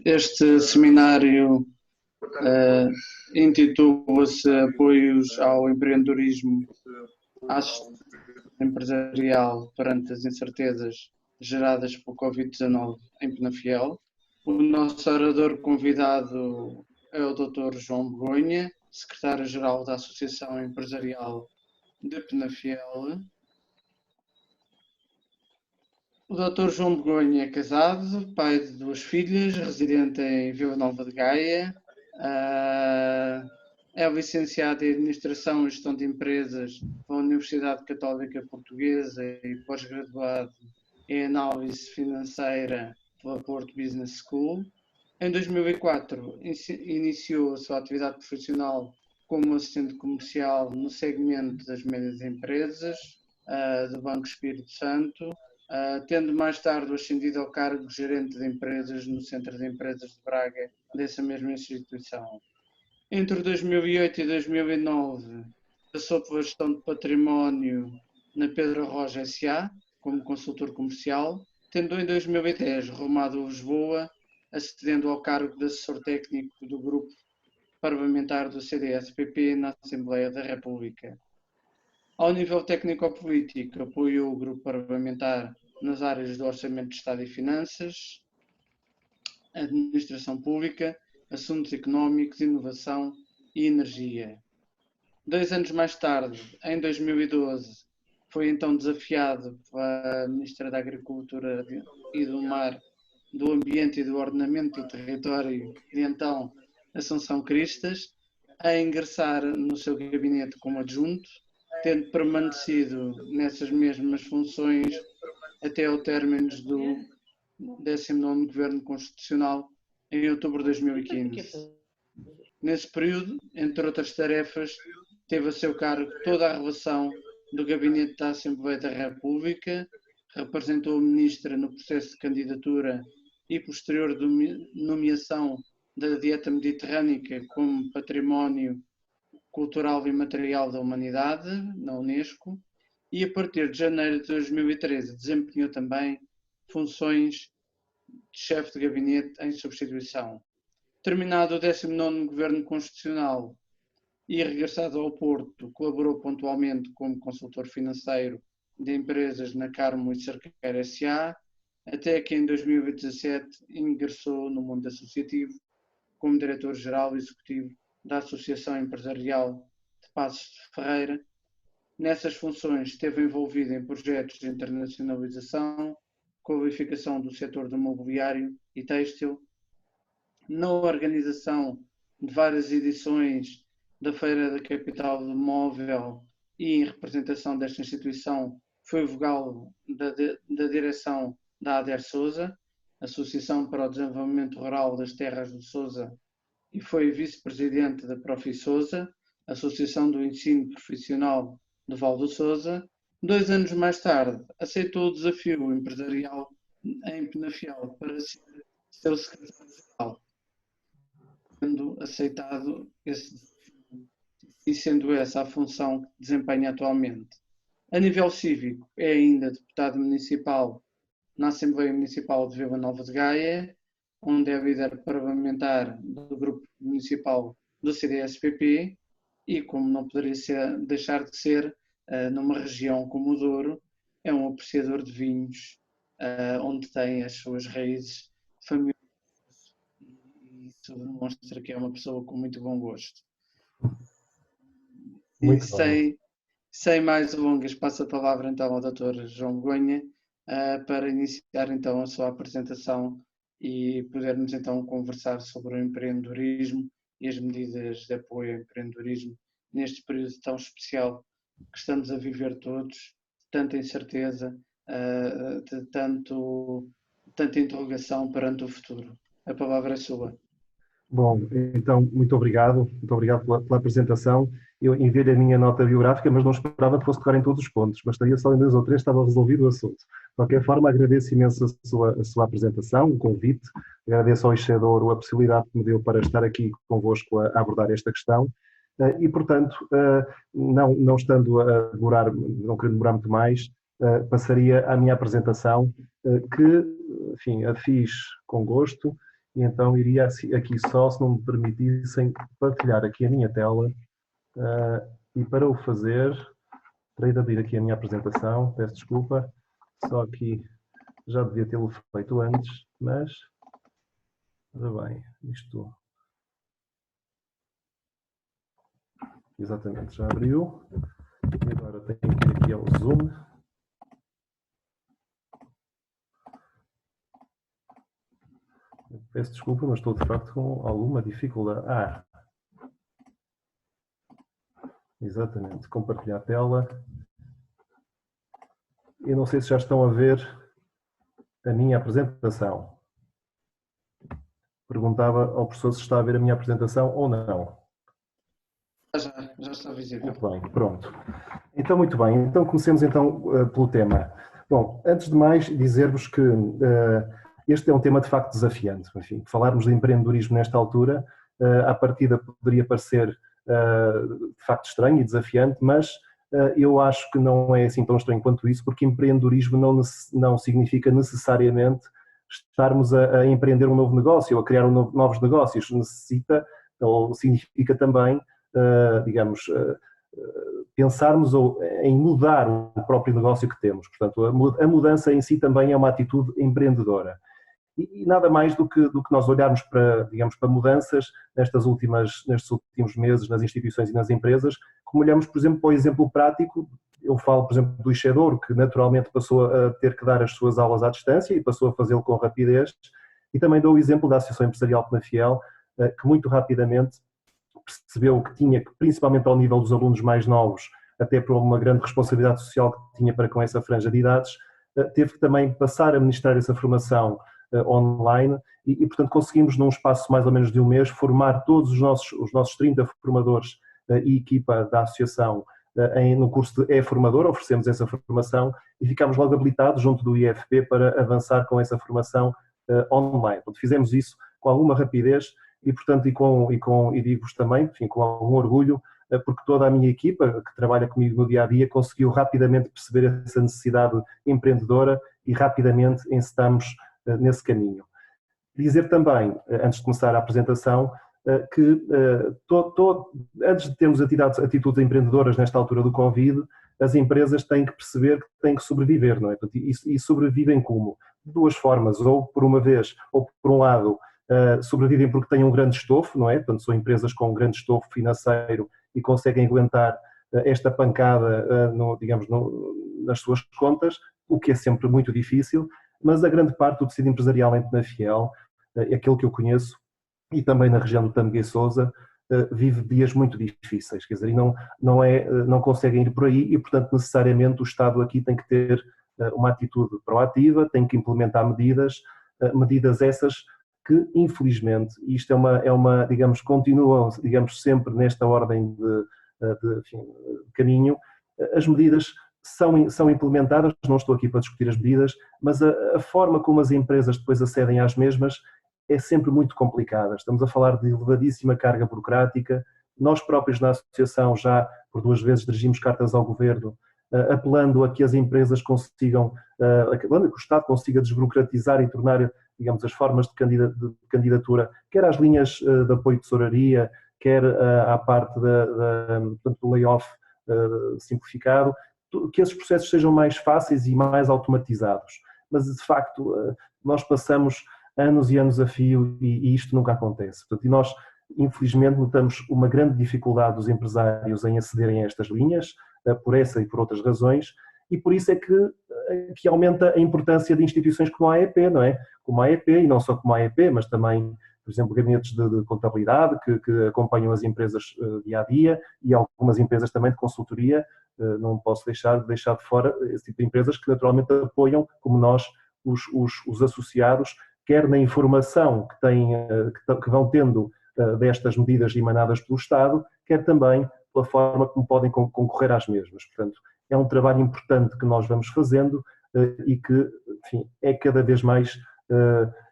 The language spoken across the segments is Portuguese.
Este seminário intitula-se Apoios ao Empreendedorismo à Assistência Empresarial perante as incertezas geradas pelo Covid-19 em Penafiel. O nosso orador convidado é o Dr. João Begonha, secretário-geral da Associação Empresarial de Penafiel. O Dr. João Begonha é casado, pai de 2 filhas, residente em Vila Nova de Gaia. É licenciado em Administração e Gestão de Empresas pela Universidade Católica Portuguesa e pós-graduado em Análise Financeira pela Porto Business School. Em 2004, iniciou a sua atividade profissional como assistente comercial no segmento das médias empresas do Banco Espírito Santo, tendo mais tarde ascendido ao cargo de gerente de empresas no Centro de Empresas de Braga, dessa mesma instituição. Entre 2008 e 2009, passou pela gestão de património na Pedro Roja S.A., como consultor comercial, tendo em 2010 rumado a Lisboa, acedendo ao cargo de assessor técnico do grupo parlamentar do CDS-PP na Assembleia da República. Ao nível técnico-político, apoiou o grupo parlamentar nas áreas do Orçamento de Estado e Finanças, Administração Pública, Assuntos Económicos, Inovação e Energia. 2 anos mais tarde, em 2012, foi então desafiado pela Ministra da Agricultura e do Mar, do Ambiente e do Ordenamento do Território, de então Assunção Cristas, a ingressar no seu gabinete como adjunto, tendo permanecido nessas mesmas funções até ao término do 19º Governo Constitucional, em outubro de 2015. Nesse período, entre outras tarefas, teve a seu cargo toda a relação do Gabinete da Assembleia da República, representou a Ministra no processo de candidatura e posterior nomeação da dieta mediterrânica como Património Cultural e Material da Humanidade, na Unesco, e a partir de janeiro de 2013 desempenhou também funções de chefe de gabinete em substituição. Terminado o 19º Governo Constitucional e regressado ao Porto, colaborou pontualmente como consultor financeiro de empresas na Carmo e Cerqueira S.A., até que em 2017 ingressou no mundo associativo como diretor-geral executivo da Associação Empresarial de Passos de Ferreira. Nessas funções esteve envolvido em projetos de internacionalização, qualificação do setor do mobiliário e têxtil, na organização de várias edições da Feira da Capital do Móvel e em representação desta instituição foi vogal da direção da ADER Sousa, Associação para o Desenvolvimento Rural das Terras do Sousa, e foi vice-presidente da Profi Sousa, Associação do Ensino Profissional do Val do Sousa. 2 anos mais tarde, aceitou o desafio empresarial em Penafiel para ser seu secretário-geral, tendo aceitado esse desafio e sendo essa a função que desempenha atualmente. A nível cívico, é ainda deputado municipal na Assembleia Municipal de Vila Nova de Gaia, onde é líder parlamentar do grupo municipal do CDS-PP e, como não poderia deixar de ser, numa região como o Douro, é um apreciador de vinhos, onde tem as suas raízes familiares, e isso demonstra que é uma pessoa com muito bom gosto. Muito E sem mais delongas, passo a palavra então ao Dr. João Begonha para iniciar então a sua apresentação e podermos então conversar sobre o empreendedorismo e as medidas de apoio ao empreendedorismo neste período tão especial que estamos a viver todos, de tanta incerteza, de tanta interrogação perante o futuro. A palavra é sua. Bom, então, muito obrigado pela apresentação. Eu enviei a minha nota biográfica, mas não esperava que fosse tocar em todos os pontos, bastaria só em 2 ou 3, estava resolvido o assunto. De qualquer forma, agradeço imenso a sua apresentação, o convite, agradeço ao Ixedouro a possibilidade que me deu para estar aqui convosco a abordar esta questão e, portanto, não estando a demorar, não querendo demorar muito mais, passaria à minha apresentação, que, enfim, a fiz com gosto e então iria aqui só, se não me permitissem, partilhar aqui a minha tela, e para o fazer, terei de abrir aqui a minha apresentação, peço desculpa, só aqui já devia tê-lo feito antes, mas, ora bem, isto, exatamente, já abriu, e agora tenho que ir aqui ao Zoom. Peço desculpa, mas estou de facto com alguma dificuldade. Exatamente, compartilhar a tela. Eu não sei se já estão a ver a minha apresentação. Perguntava ao professor se está a ver a minha apresentação ou não. Já está visível. Muito bem, pronto. Então, muito bem. Então, comecemos então pelo tema. Bom, antes de mais, dizer-vos que este é um tema de facto desafiante. Enfim, falarmos de empreendedorismo nesta altura, à partida poderia parecer de facto estranho e desafiante, mas eu acho que não é assim tão estranho quanto isso, porque empreendedorismo não significa necessariamente estarmos a empreender um novo negócio ou a criar novos negócios. Necessita, ou significa também, digamos, pensarmos em mudar o próprio negócio que temos. Portanto, a mudança em si também é uma atitude empreendedora. E nada mais do que nós olharmos para, digamos, para mudanças nestes últimos meses nas instituições e nas empresas, como olhamos, por exemplo, para o exemplo prático. Eu falo, por exemplo, do Ixedouro, que naturalmente passou a ter que dar as suas aulas à distância e passou a fazê-lo com rapidez, e também dou o exemplo da Associação Empresarial Penafiel, que muito rapidamente percebeu que tinha que, principalmente ao nível dos alunos mais novos, até por uma grande responsabilidade social que tinha para com essa franja de idades, teve que também passar a ministrar essa formação online e, portanto, conseguimos num espaço mais ou menos de um mês formar todos os nossos 30 formadores e equipa da associação no curso de e-formador. Oferecemos essa formação e ficámos logo habilitados junto do IFP para avançar com essa formação online. Portanto, fizemos isso com alguma rapidez e, portanto, e digo-vos também, enfim, com algum orgulho, porque toda a minha equipa que trabalha comigo no dia-a-dia conseguiu rapidamente perceber essa necessidade empreendedora e rapidamente encetamos nesse caminho. Dizer também, antes de começar a apresentação, que antes de termos atitudes empreendedoras nesta altura do Covid, as empresas têm que perceber que têm que sobreviver, não é? E sobrevivem como? De duas formas, ou por uma vez, ou por um lado, sobrevivem porque têm um grande estofo, não é? Portanto, são empresas com um grande estofo financeiro e conseguem aguentar esta pancada, digamos, nas suas contas, o que é sempre muito difícil, mas a grande parte do tecido empresarial em Penafiel, aquele que eu conheço, e também na região do Tâmega e Sousa, vive dias muito difíceis, quer dizer, e não conseguem ir por aí e, portanto, necessariamente o Estado aqui tem que ter uma atitude proativa, tem que implementar medidas essas que, infelizmente, isto é uma digamos, continuam, digamos, sempre nesta ordem de caminho, as medidas são implementadas, não estou aqui para discutir as medidas, mas a forma como as empresas depois acedem às mesmas é sempre muito complicada. Estamos a falar de elevadíssima carga burocrática. Nós próprios na associação já por 2 vezes dirigimos cartas ao Governo, apelando a que as empresas consigam, que o Estado consiga desburocratizar e tornar, digamos, as formas de candidatura, quer às linhas de apoio de tesouraria, quer à parte portanto, do layoff simplificado, que esses processos sejam mais fáceis e mais automatizados. Mas, de facto, nós passamos anos e anos a fio e isto nunca acontece. Portanto, e nós, infelizmente, notamos uma grande dificuldade dos empresários em acederem a estas linhas, por essa e por outras razões, e por isso é que aumenta a importância de instituições como a AEP, não é? Como a AEP, e não só como a AEP, mas também, por exemplo, gabinetes de contabilidade que acompanham as empresas dia a dia e algumas empresas também de consultoria. Não posso deixar de fora esse tipo de empresas que naturalmente apoiam, como nós, os associados, quer na informação que vão tendo destas medidas emanadas pelo Estado, quer também pela forma como podem concorrer às mesmas. Portanto, é um trabalho importante que nós vamos fazendo e que, enfim, é cada vez mais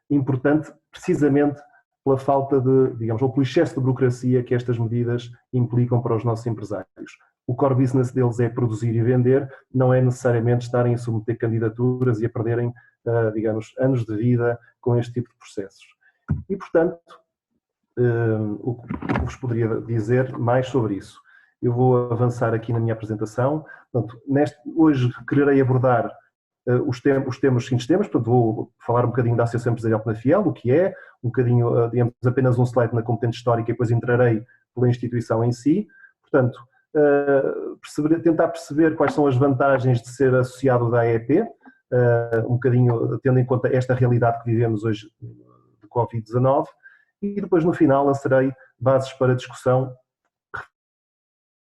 importante precisamente pela falta de, digamos, ou pelo excesso de burocracia que estas medidas implicam para os nossos empresários. O core business deles é produzir e vender, não é necessariamente estarem a submeter candidaturas e a perderem, digamos, anos de vida com este tipo de processos. E, portanto, o que vos poderia dizer mais sobre isso? Eu vou avançar aqui na minha apresentação. Portanto, hoje quererei abordar os seguintes temas. Portanto, vou falar um bocadinho da Associação Empresarial Penafiel, o que é, um bocadinho, digamos, apenas um slide na competente histórica e depois entrarei pela instituição em si. Portanto, tentar perceber quais são as vantagens de ser associado da AEP, um bocadinho tendo em conta esta realidade que vivemos hoje de Covid-19, e depois no final lançarei bases para discussão,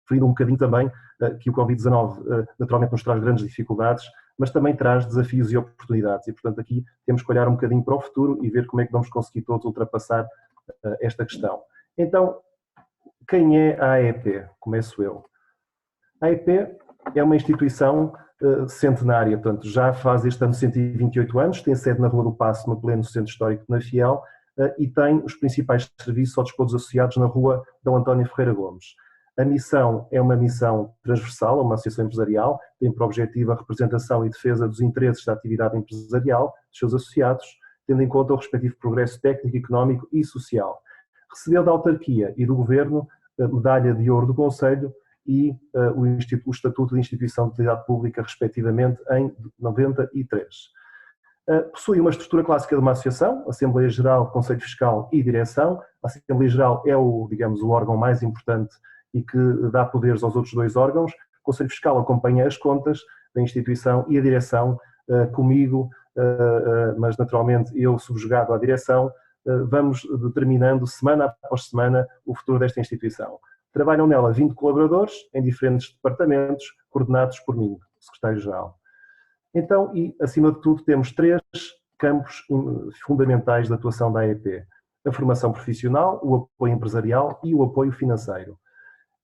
referindo um bocadinho também que o Covid-19 naturalmente nos traz grandes dificuldades, mas também traz desafios e oportunidades, e portanto aqui temos que olhar um bocadinho para o futuro e ver como é que vamos conseguir todos ultrapassar esta questão. Então, quem é a AEP? Começo eu. A AEP é uma instituição centenária, portanto já faz este ano 128 anos, tem sede na Rua do Paço, no pleno Centro Histórico de Penafiel, e tem os principais serviços ao dispor dos associados na Rua Dom António Ferreira Gomes. A missão é uma missão transversal, uma associação empresarial, tem por objetivo a representação e defesa dos interesses da atividade empresarial dos seus associados, tendo em conta o respectivo progresso técnico, económico e social. Recebeu da autarquia e do governo a medalha de ouro do Conselho e o Estatuto de Instituição de Utilidade Pública, respectivamente, em 93. Possui uma estrutura clássica de uma associação, Assembleia Geral, Conselho Fiscal e Direção. A Assembleia Geral é digamos, o órgão mais importante e que dá poderes aos outros dois órgãos. O Conselho Fiscal acompanha as contas da instituição e a Direção, comigo, mas naturalmente eu subjugado à Direção, vamos determinando semana após semana o futuro desta instituição. Trabalham nela 20 colaboradores em diferentes departamentos, coordenados por mim, secretário-geral. Então, e acima de tudo, temos 3 campos fundamentais de atuação da AEP: a formação profissional, o apoio empresarial e o apoio financeiro.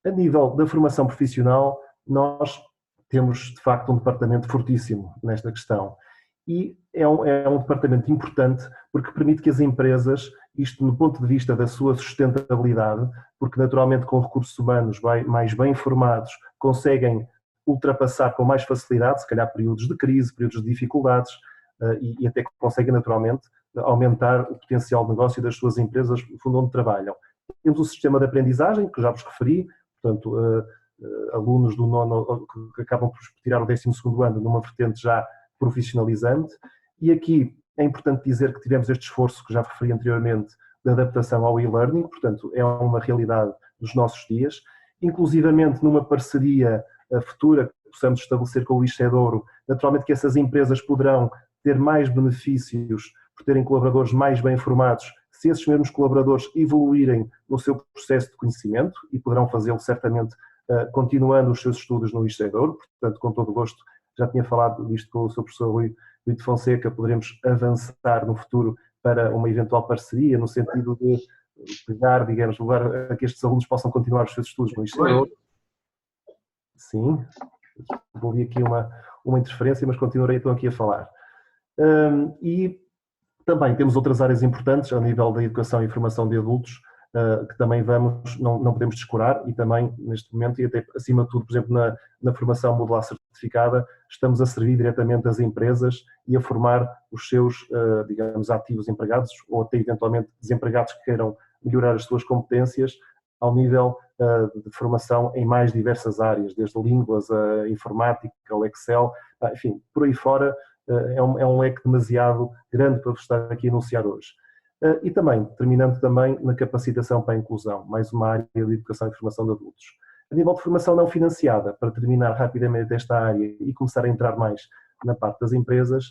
A nível da formação profissional, nós temos, de facto, um departamento fortíssimo nesta questão. E é um departamento importante porque permite que as empresas, isto no ponto de vista da sua sustentabilidade, porque naturalmente com recursos humanos mais bem formados, conseguem ultrapassar com mais facilidade, se calhar períodos de crise, períodos de dificuldades, e até que conseguem naturalmente aumentar o potencial de negócio das suas empresas, no fundo, onde trabalham. Temos o sistema de aprendizagem, que já vos referi, portanto, alunos do nono que acabam por tirar o 12º ano numa vertente já profissionalizante, e aqui é importante dizer que tivemos este esforço que já referi anteriormente de adaptação ao e-learning, portanto é uma realidade dos nossos dias, inclusivamente numa parceria futura que possamos estabelecer com o ISEDouro, naturalmente que essas empresas poderão ter mais benefícios por terem colaboradores mais bem formados, se esses mesmos colaboradores evoluírem no seu processo de conhecimento, e poderão fazê-lo certamente continuando os seus estudos no ISEDouro, portanto com todo o gosto. Já tinha falado disto com o Sr. Professor Rui de Fonseca, poderemos avançar no futuro para uma eventual parceria, no sentido de pegar, digamos, levar a que estes alunos possam continuar os seus estudos no ISEDouro. Sim, ouvi aqui uma interferência, mas continuarei então aqui a falar. E também temos outras áreas importantes a nível da educação e formação de adultos, que também não podemos descurar, e também neste momento, e até acima de tudo, por exemplo, na formação modular certificada, estamos a servir diretamente as empresas e a formar os seus, digamos, ativos empregados, ou até eventualmente desempregados que queiram melhorar as suas competências ao nível de formação em mais diversas áreas, desde línguas, a informática, ao Excel, enfim, por aí fora. É um leque demasiado grande para vos estar aqui a anunciar hoje. E também, terminando também na capacitação para a inclusão, mais uma área de educação e formação de adultos. A nível de formação não financiada, para terminar rapidamente esta área e começar a entrar mais na parte das empresas,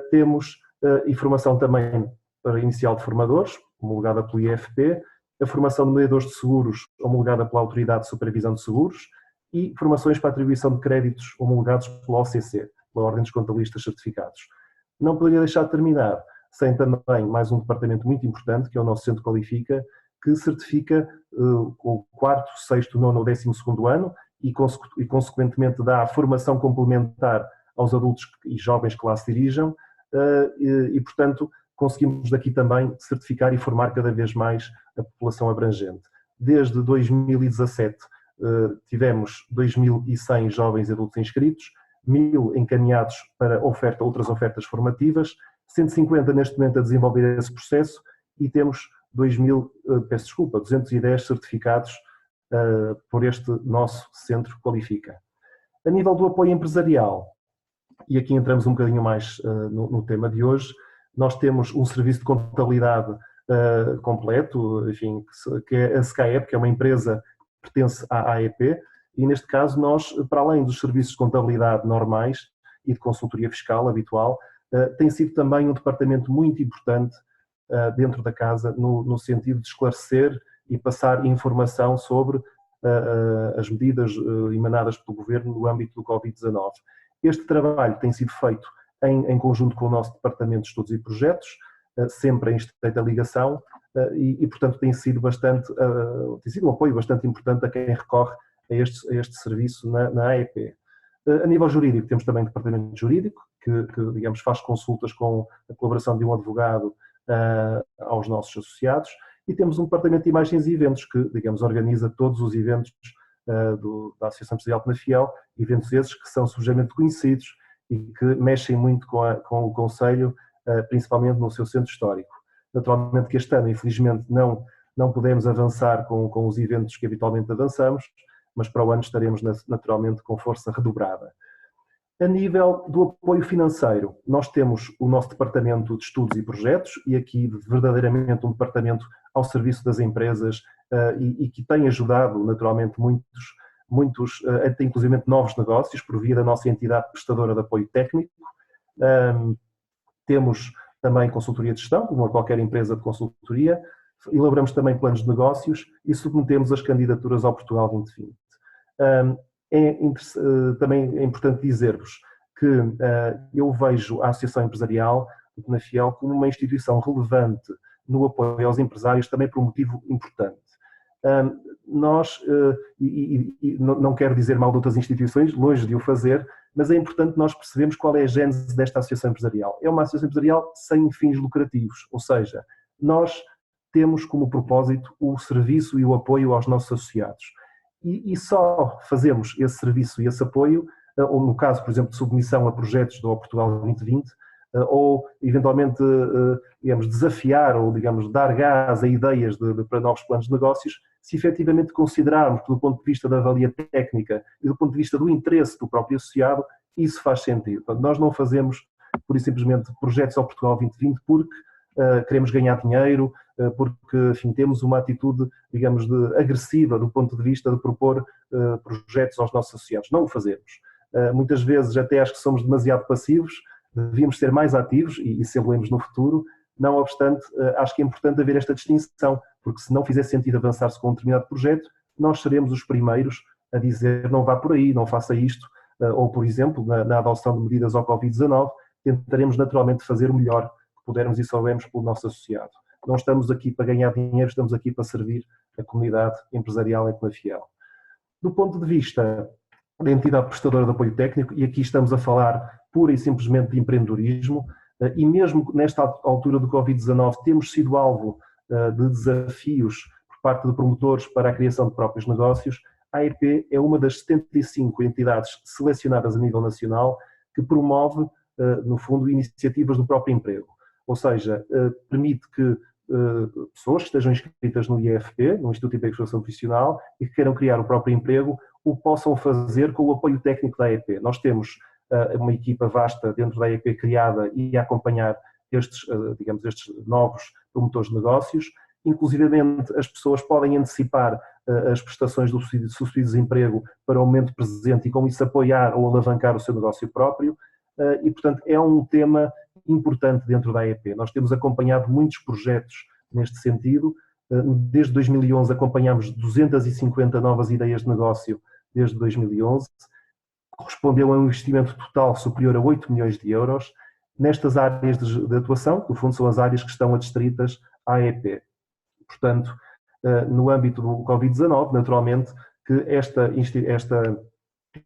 temos informação também para inicial de formadores, homologada pelo IFP, a formação de mediadores de seguros, homologada pela Autoridade de Supervisão de Seguros, e formações para atribuição de créditos homologados pela OCC, pela Ordem dos Contabilistas Certificados. Não poderia deixar de terminar sem também mais um departamento muito importante, que é o nosso Centro Qualifica, que certifica o 4º, 6º, 9º ou 12º ano e consequentemente dá a formação complementar aos adultos e jovens que lá se dirijam, e portanto conseguimos daqui também certificar e formar cada vez mais a população abrangente. Desde 2017 tivemos 2.100 jovens e adultos inscritos, 1.000 encaminhados para outras ofertas formativas, 150 neste momento a desenvolver esse processo, e temos 210 certificados por este nosso centro Qualifica. A nível do apoio empresarial, e aqui entramos um bocadinho mais no tema de hoje, nós temos um serviço de contabilidade completo, enfim, que é a SkyEP, que é uma empresa que pertence à AEP, e neste caso nós, para além dos serviços de contabilidade normais e de consultoria fiscal habitual, tem sido também um departamento muito importante dentro da casa no sentido de esclarecer e passar informação sobre as medidas emanadas pelo Governo no âmbito do Covid-19. Este trabalho tem sido feito em conjunto com o nosso Departamento de Estudos e Projetos, sempre em estreita ligação, e portanto tem sido um apoio bastante importante a quem recorre a este serviço na AEP. A nível jurídico, temos também o Departamento Jurídico, que digamos, faz consultas com a colaboração de um advogado aos nossos associados, e temos um Departamento de Imagens e Eventos, que, digamos, organiza todos os eventos da Associação Empresarial Penafiel, eventos esses que são subejamente conhecidos e que mexem muito com o Conselho, principalmente no seu centro histórico. Naturalmente que este ano, infelizmente, não podemos avançar com os eventos que habitualmente avançamos, mas para o ano estaremos naturalmente com força redobrada. A nível do apoio financeiro, nós temos o nosso Departamento de Estudos e Projetos, e aqui verdadeiramente um departamento ao serviço das empresas e que tem ajudado naturalmente muitos até inclusive novos negócios por via da nossa entidade prestadora de apoio técnico. Temos também consultoria de gestão, como qualquer empresa de consultoria, elaboramos também planos de negócios e submetemos as candidaturas ao Portugal 2020. Também é importante dizer-vos que eu vejo a Associação Empresarial do Penafiel como uma instituição relevante no apoio aos empresários, também por um motivo importante. Nós, não quero dizer mal de outras instituições, longe de o fazer, mas é importante nós percebermos qual é a gênese desta Associação Empresarial. É uma Associação Empresarial sem fins lucrativos, ou seja, nós temos como propósito o serviço e o apoio aos nossos associados. E só fazemos esse serviço e esse apoio, ou no caso, por exemplo, de submissão a projetos do Portugal 2020, ou eventualmente, digamos, desafiar ou, digamos, dar gás a ideias para novos planos de negócios, se efetivamente considerarmos que do ponto de vista da avalia técnica e do ponto de vista do interesse do próprio associado, isso faz sentido. Portanto, nós não fazemos, pura e simplesmente, projetos ao Portugal 2020 porque queremos ganhar dinheiro, porque, enfim, temos uma atitude, digamos, agressiva do ponto de vista de propor projetos aos nossos associados. Não o fazemos. Muitas vezes até acho que somos demasiado passivos, devíamos ser mais ativos e sabemos no futuro. Não obstante, acho que é importante haver esta distinção, porque se não fizer sentido avançar-se com um determinado projeto, nós seremos os primeiros a dizer não vá por aí, não faça isto, ou, por exemplo, na adoção de medidas ao Covid-19, tentaremos naturalmente fazer o melhor que pudermos e soubermos pelo nosso associado. Não estamos aqui para ganhar dinheiro, estamos aqui para servir a comunidade empresarial em Penafiel. Do ponto de vista da entidade prestadora de apoio técnico, e aqui estamos a falar pura e simplesmente de empreendedorismo, e mesmo nesta altura do Covid-19 temos sido alvo de desafios por parte de promotores para a criação de próprios negócios. A AEP é uma das 75 entidades selecionadas a nível nacional que promove, no fundo, iniciativas do próprio emprego. Ou seja, permite que pessoas que estejam inscritas no IEFP, no Instituto de Emprego Profissional, e que queiram criar o próprio emprego, o possam fazer com o apoio técnico da AEP. Nós temos uma equipa vasta dentro da AEP criada e a acompanhar estes novos promotores de negócios. Inclusivamente, as pessoas podem antecipar as prestações do subsídio de desemprego para o momento presente e com isso apoiar ou alavancar o seu negócio próprio. E, portanto, é um tema importante dentro da AEP. Nós temos acompanhado muitos projetos neste sentido. Desde 2011 acompanhámos 250 novas ideias de negócio desde 2011. Correspondeu a um investimento total superior a 8 milhões de euros nestas áreas de atuação, que no fundo são as áreas que estão adstritas à AEP. Portanto, no âmbito do Covid-19, naturalmente que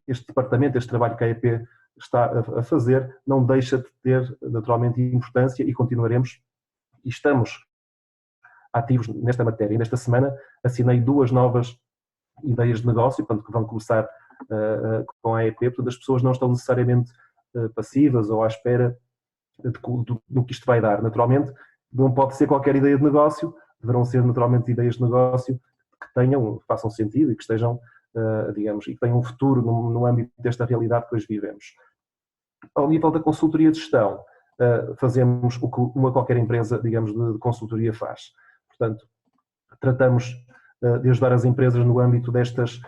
este departamento, este trabalho que a AEP está a fazer, não deixa de ter naturalmente importância e continuaremos e estamos ativos nesta matéria. E nesta semana assinei 2 novas ideias de negócio, portanto, que vão começar com a AEP, portanto as pessoas não estão necessariamente passivas ou à espera do que isto vai dar. Naturalmente não pode ser qualquer ideia de negócio, deverão ser naturalmente ideias de negócio que façam sentido e que estejam, digamos, e que tenham um futuro no âmbito desta realidade que hoje vivemos. Ao nível da consultoria de gestão, fazemos o que qualquer empresa, digamos, de consultoria faz. Portanto, tratamos de ajudar as empresas no âmbito destas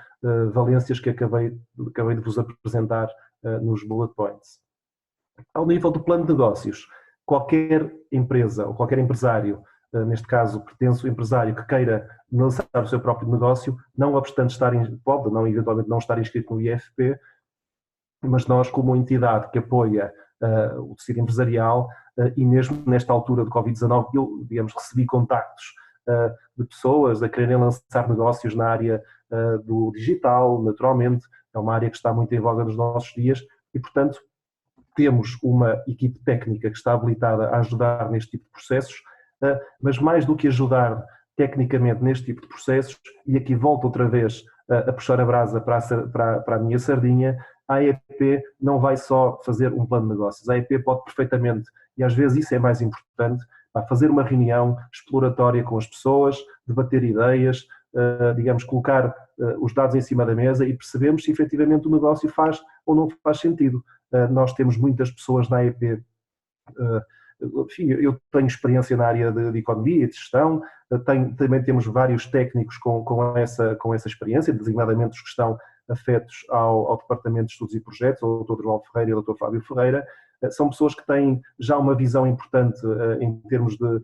valências que acabei de vos apresentar nos bullet points. Ao nível do plano de negócios, qualquer empresa ou qualquer empresário, neste caso pertence o empresário que queira lançar o seu próprio negócio, não obstante eventualmente não estar inscrito no IFP, mas nós, como entidade que apoia o tecido empresarial, e mesmo nesta altura do Covid-19, eu, digamos, recebi contactos de pessoas a quererem lançar negócios na área do digital, naturalmente, é uma área que está muito em voga nos nossos dias e, portanto, temos uma equipe técnica que está habilitada a ajudar neste tipo de processos, mas mais do que ajudar tecnicamente neste tipo de processos, e aqui volto outra vez a puxar a brasa para a minha sardinha, a AEP não vai só fazer um plano de negócios, a AEP pode perfeitamente, e às vezes isso é mais importante, fazer uma reunião exploratória com as pessoas, debater ideias, digamos, colocar os dados em cima da mesa e percebemos se efetivamente o negócio faz ou não faz sentido. Nós temos muitas pessoas na AEP, enfim, eu tenho experiência na área de economia e de gestão, também temos vários técnicos com essa experiência, designadamente os que estão afetos ao Departamento de Estudos e Projetos, o Dr. João Ferreira e o Dr. Fábio Ferreira. São pessoas que têm já uma visão importante em termos de,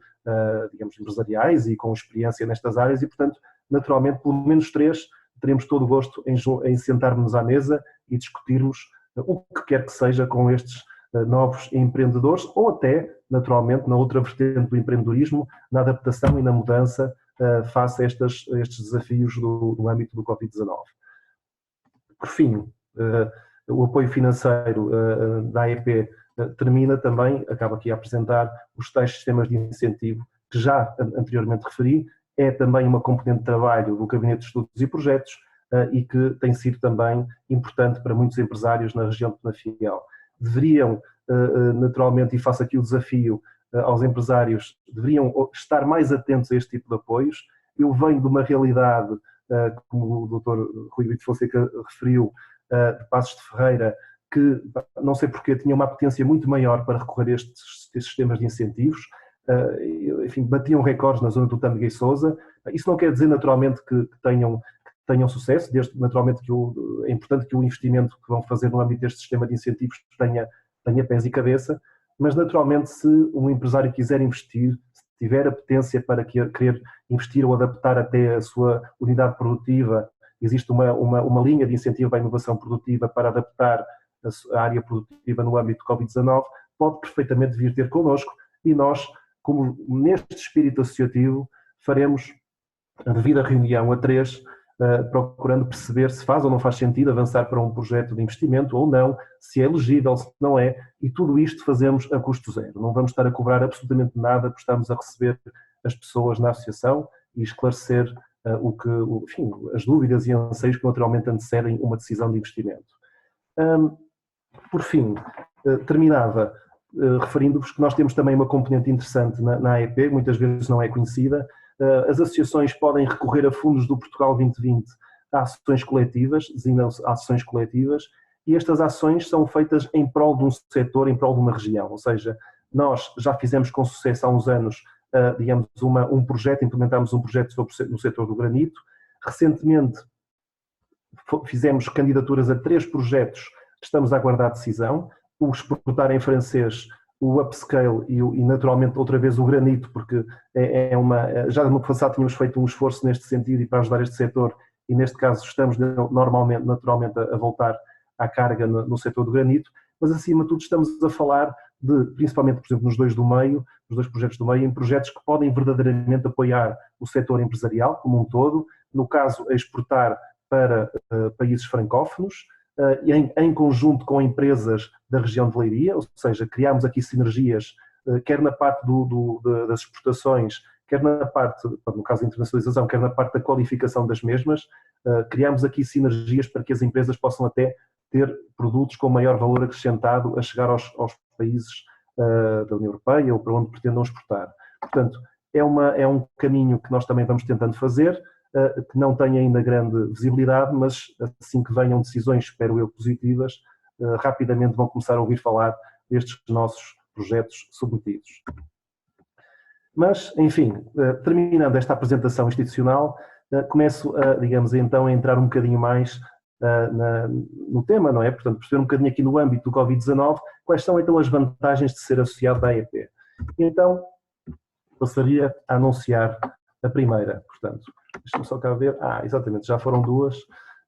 digamos, empresariais e com experiência nestas áreas e, portanto, naturalmente, pelo menos 3, teremos todo o gosto em sentarmos à mesa e discutirmos o que quer que seja com estes novos empreendedores ou até, naturalmente, na outra vertente do empreendedorismo, na adaptação e na mudança face a estes desafios do âmbito do Covid-19. Por fim, o apoio financeiro da AEP termina também, acaba aqui a apresentar os tais sistemas de incentivo que já anteriormente referi, é também uma componente de trabalho do Gabinete de Estudos e Projetos e que tem sido também importante para muitos empresários na região de Penafiel. Deveriam, naturalmente, e faço aqui o desafio aos empresários, deveriam estar mais atentos a este tipo de apoios. Eu venho de uma realidade, como o Dr. Rui Brito Fonseca referiu, de Passos de Ferreira, que não sei porque tinha uma apetência muito maior para recorrer a estes sistemas de incentivos, enfim, batiam recordes na zona do Tâmega e Sousa. Isso não quer dizer naturalmente que tenham sucesso, desde naturalmente que é importante que o investimento que vão fazer no âmbito deste sistema de incentivos tenha pés e cabeça, mas naturalmente se um empresário quiser investir, se tiver apetência para querer investir ou adaptar até a sua unidade produtiva, existe uma linha de incentivo à inovação produtiva para adaptar a área produtiva no âmbito do Covid-19, pode perfeitamente vir ter connosco e nós, como neste espírito associativo, faremos a devida reunião a 3, procurando perceber se faz ou não faz sentido avançar para um projeto de investimento ou não, se é elegível, se não é, e tudo isto fazemos a custo zero. Não vamos estar a cobrar absolutamente nada, porque estamos a receber as pessoas na associação e esclarecer enfim, as dúvidas e anseios que naturalmente antecedem uma decisão de investimento. Por fim, terminava referindo-vos que nós temos também uma componente interessante na AEP, muitas vezes não é conhecida. As associações podem recorrer a fundos do Portugal 2020 a ações coletivas, designam-se ações coletivas, e estas ações são feitas em prol de um setor, em prol de uma região, ou seja, nós já fizemos com sucesso há uns anos, digamos, um projeto, implementámos um projeto no setor do granito. Recentemente fizemos candidaturas a 3 projetos que estamos a aguardar decisão, o exportar em francês, o upscale e naturalmente outra vez o granito, porque já no passado tínhamos feito um esforço neste sentido e para ajudar este setor e neste caso estamos naturalmente a voltar à carga no setor do granito, mas acima de tudo estamos a falar principalmente, por exemplo, nos dois projetos do meio, em projetos que podem verdadeiramente apoiar o setor empresarial como um todo, no caso a exportar para países francófonos, em conjunto com empresas da região de Leiria, ou seja, criámos aqui sinergias, quer na parte das exportações, quer na parte, no caso da internacionalização, quer na parte da qualificação das mesmas, criámos aqui sinergias para que as empresas possam até ter produtos com maior valor acrescentado a chegar aos países da União Europeia ou para onde pretendam exportar. Portanto, é um caminho que nós também vamos tentando fazer, que não tem ainda grande visibilidade, mas assim que venham decisões, espero eu, positivas, rapidamente vão começar a ouvir falar destes nossos projetos submetidos. Mas, enfim, terminando esta apresentação institucional, começo, digamos, então a entrar um bocadinho mais no tema, não é? Portanto, perceber um bocadinho aqui no âmbito do Covid-19, quais são então as vantagens de ser associado à AEP. Então, passaria a anunciar a primeira, portanto, deixa-me só cá ver, exatamente, já foram duas.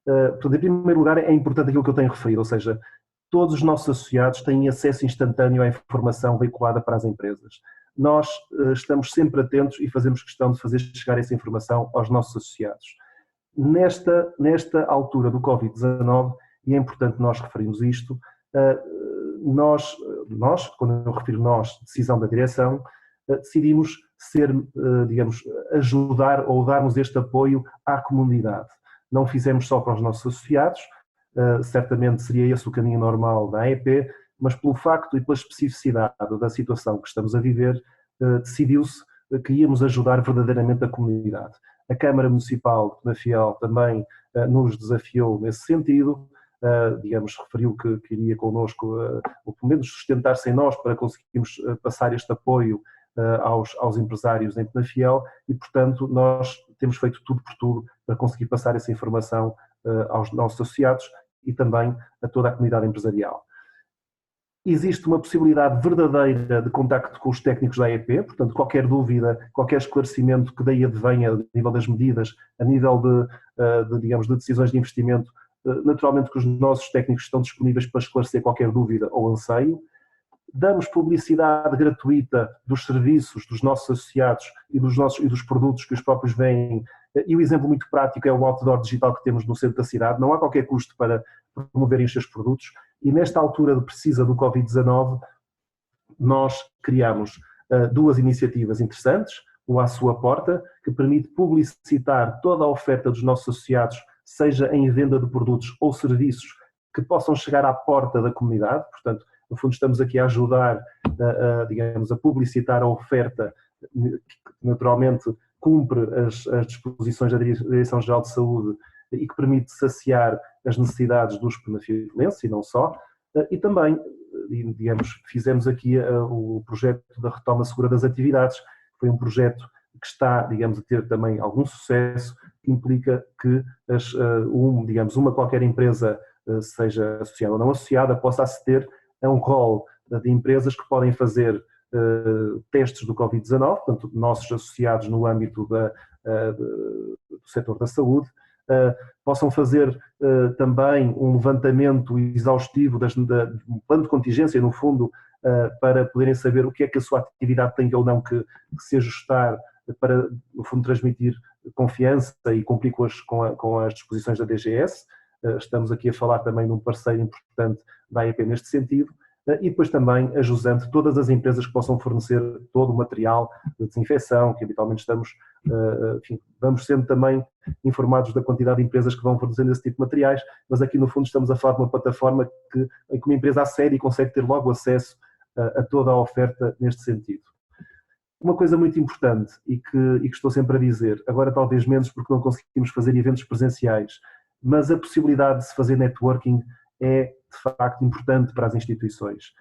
Portanto, em primeiro lugar, é importante aquilo que eu tenho referido, ou seja, todos os nossos associados têm acesso instantâneo à informação veiculada para as empresas. Nós estamos sempre atentos e fazemos questão de fazer chegar essa informação aos nossos associados. Nesta altura do Covid-19, e é importante nós referirmos isto, nós, quando eu refiro nós, decisão da direção, decidimos digamos, ajudar ou darmos este apoio à comunidade. Não fizemos só para os nossos associados, certamente seria esse o caminho normal da AEP, mas pelo facto e pela especificidade da situação que estamos a viver, decidiu-se que íamos ajudar verdadeiramente a comunidade. A Câmara Municipal de Penafiel também nos desafiou nesse sentido, digamos, referiu que iria connosco, ou pelo menos sustentar-se em nós para conseguirmos passar este apoio aos empresários em Penafiel e, portanto, nós temos feito tudo por tudo para conseguir passar essa informação aos nossos associados e também a toda a comunidade empresarial. Existe uma possibilidade verdadeira de contacto com os técnicos da AEP, portanto, qualquer dúvida, qualquer esclarecimento que daí advenha a nível das medidas, a nível digamos, de decisões de investimento, naturalmente que os nossos técnicos estão disponíveis para esclarecer qualquer dúvida ou anseio. Damos publicidade gratuita dos serviços dos nossos associados e dos produtos que os próprios veem. E o exemplo muito prático é o outdoor digital que temos no centro da cidade. Não há qualquer custo para promoverem os seus produtos. E nesta altura precisa do Covid-19, nós criamos duas iniciativas interessantes. O À Sua Porta, que permite publicitar toda a oferta dos nossos associados, seja em venda de produtos ou serviços que possam chegar à porta da comunidade. Portanto, no fundo, estamos aqui a ajudar, digamos, a publicitar a oferta que naturalmente cumpre as disposições da Direção-Geral de Saúde e que permite saciar as necessidades dos penafielenses e não só. E também, digamos, fizemos aqui o projeto da retoma segura das atividades. Foi um projeto que está, digamos, a ter também algum sucesso, que implica que digamos, uma qualquer empresa, seja associada ou não associada, possa aceder a um rol de empresas que podem fazer testes do Covid-19, portanto, nossos associados no âmbito do setor da saúde, possam fazer também um levantamento exaustivo um plano de contingência, no fundo, para poderem saber o que é que a sua atividade tem ou não que se ajustar para, no fundo, transmitir confiança e cumprir com as disposições da DGS. Estamos aqui a falar também de um parceiro importante da AEP neste sentido, e depois também ajudando todas as empresas que possam fornecer todo o material de desinfecção, que habitualmente enfim, vamos sendo também informados da quantidade de empresas que vão fornecendo esse tipo de materiais, mas aqui no fundo estamos a falar de uma plataforma em que uma empresa a sério consegue ter logo acesso a toda a oferta neste sentido. Uma coisa muito importante e que estou sempre a dizer, agora talvez menos porque não conseguimos fazer eventos presenciais, mas a possibilidade de se fazer networking é de facto importante para as instituições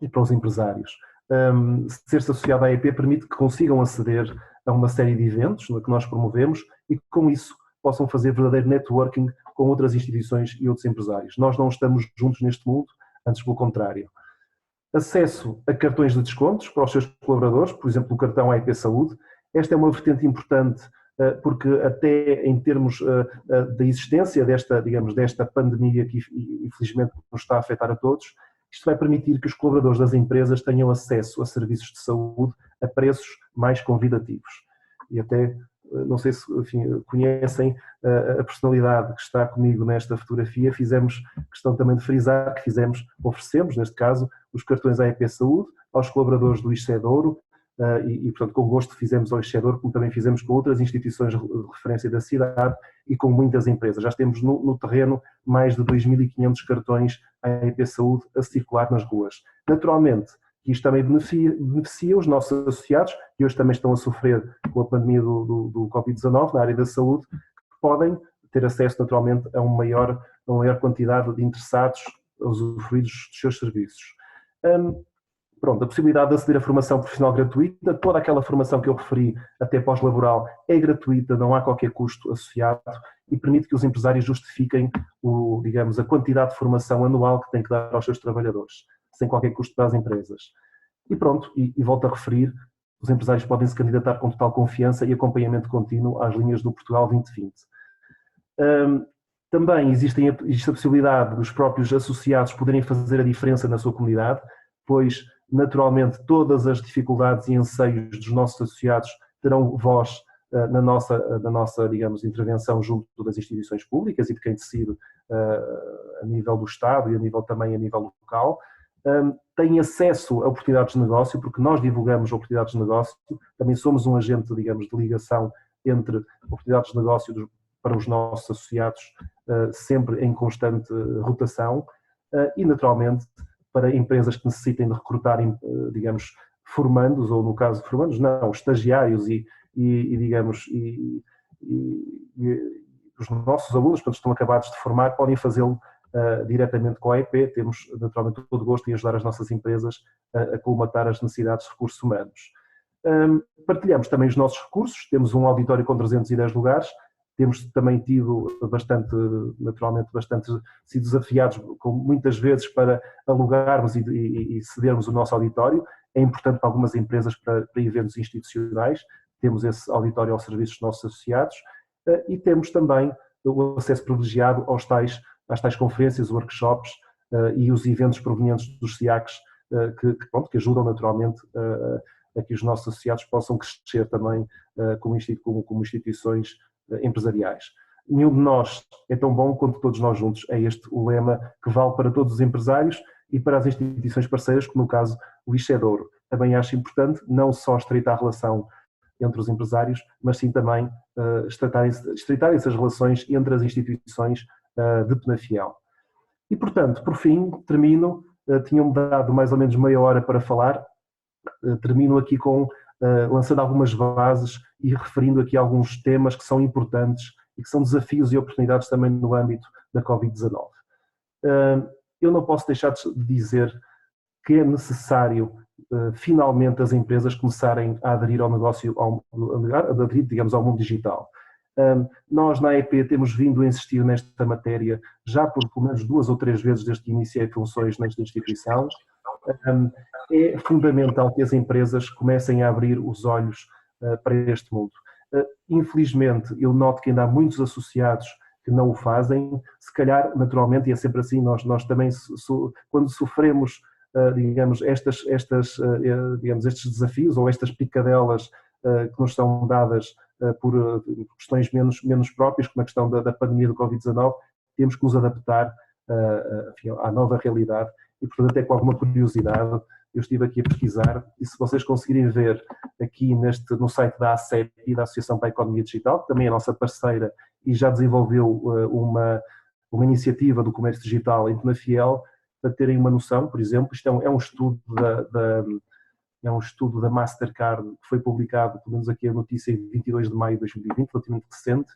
e para os empresários. Ser-se associado à AEP permite que consigam aceder a uma série de eventos que nós promovemos e que com isso possam fazer verdadeiro networking com outras instituições e outros empresários. Nós não estamos juntos neste mundo, antes pelo contrário. Acesso a cartões de descontos para os seus colaboradores, por exemplo, o cartão AEP Saúde. Esta é uma vertente importante porque até em termos da existência desta pandemia que infelizmente nos está a afetar a todos, isto vai permitir que os colaboradores das empresas tenham acesso a serviços de saúde a preços mais convidativos. E até, não sei se conhecem a personalidade que está comigo nesta fotografia, fizemos questão também de frisar que oferecemos, neste caso, os cartões AEP Saúde aos colaboradores do ICEDouro, e, portanto, com gosto fizemos ao ICEDouro, como também fizemos com outras instituições de referência da cidade e com muitas empresas. Já temos no terreno mais de 2.500 cartões AEP Saúde a circular nas ruas. Naturalmente que isto também beneficia os nossos associados, que hoje também estão a sofrer com a pandemia do Covid-19 na área da saúde, que podem ter acesso naturalmente a uma maior quantidade de interessados a usufruir dos seus serviços. Pronto, a possibilidade de aceder à formação profissional gratuita, toda aquela formação que eu referi até pós-laboral é gratuita, não há qualquer custo associado e permite que os empresários justifiquem a quantidade de formação anual que têm que dar aos seus trabalhadores, sem qualquer custo para as empresas. E pronto, e volto a referir, os empresários podem se candidatar com total confiança e acompanhamento contínuo às linhas do Portugal 2020. Também existe a possibilidade dos próprios associados poderem fazer a diferença na sua comunidade, pois naturalmente todas as dificuldades e anseios dos nossos associados terão voz na nossa, digamos, intervenção junto das instituições públicas e de quem decide a nível do Estado e também a nível local. Têm acesso a oportunidades de negócio, porque nós divulgamos oportunidades de negócio, também somos um agente, digamos, de ligação entre oportunidades de negócio para os nossos associados, sempre em constante rotação, e naturalmente para empresas que necessitem de recrutar, digamos, formandos, ou no caso de formandos, não, estagiários e os nossos alunos, quando estão acabados de formar, podem fazê-lo diretamente com a AEP. Temos naturalmente todo o gosto em ajudar as nossas empresas a colmatar as necessidades de recursos humanos. Partilhamos também os nossos recursos, temos um auditório com 310 lugares, temos também tido sido desafiados muitas vezes para alugarmos e cedermos o nosso auditório. É importante para algumas empresas para eventos institucionais, temos esse auditório ao serviço dos nossos associados e temos também o acesso privilegiado às tais conferências, workshops e os eventos provenientes dos SIACs que ajudam naturalmente a que os nossos associados possam crescer também como instituições empresariais. Nenhum de nós é tão bom quanto todos nós juntos. É este o lema que vale para todos os empresários e para as instituições parceiras, como no caso o Ichedouro. Também acho importante não só estreitar a relação entre os empresários, mas sim também estreitarem-se as relações entre as instituições de Penafiel. E portanto, por fim, termino, tinham-me dado mais ou menos meia hora para falar, termino aqui lançando algumas bases e referindo aqui alguns temas que são importantes e que são desafios e oportunidades também no âmbito da Covid-19. Eu não posso deixar de dizer que é necessário finalmente as empresas começarem a aderir ao negócio, digamos, ao mundo digital. Nós na AEP temos vindo a insistir nesta matéria já por pelo menos 2 ou 3 vezes desde que iniciei funções nesta instituição. É fundamental que as empresas comecem a abrir os olhos para este mundo. Infelizmente, eu noto que ainda há muitos associados que não o fazem, se calhar, naturalmente, e é sempre assim, nós também, quando sofremos, digamos, estes desafios ou estas picadelas que nos são dadas por questões menos próprias, como a questão da pandemia do Covid-19, temos que nos adaptar à nova realidade e, portanto, até com alguma curiosidade, eu estive aqui a pesquisar e se vocês conseguirem ver aqui no site da ACEP e da Associação para a Economia Digital, que também é a nossa parceira e já desenvolveu uma iniciativa do comércio digital em Penafiel, para terem uma noção, por exemplo, isto é um estudo da Mastercard que foi publicado, pelo menos aqui a notícia, em 22 de maio de 2020, relativamente recente.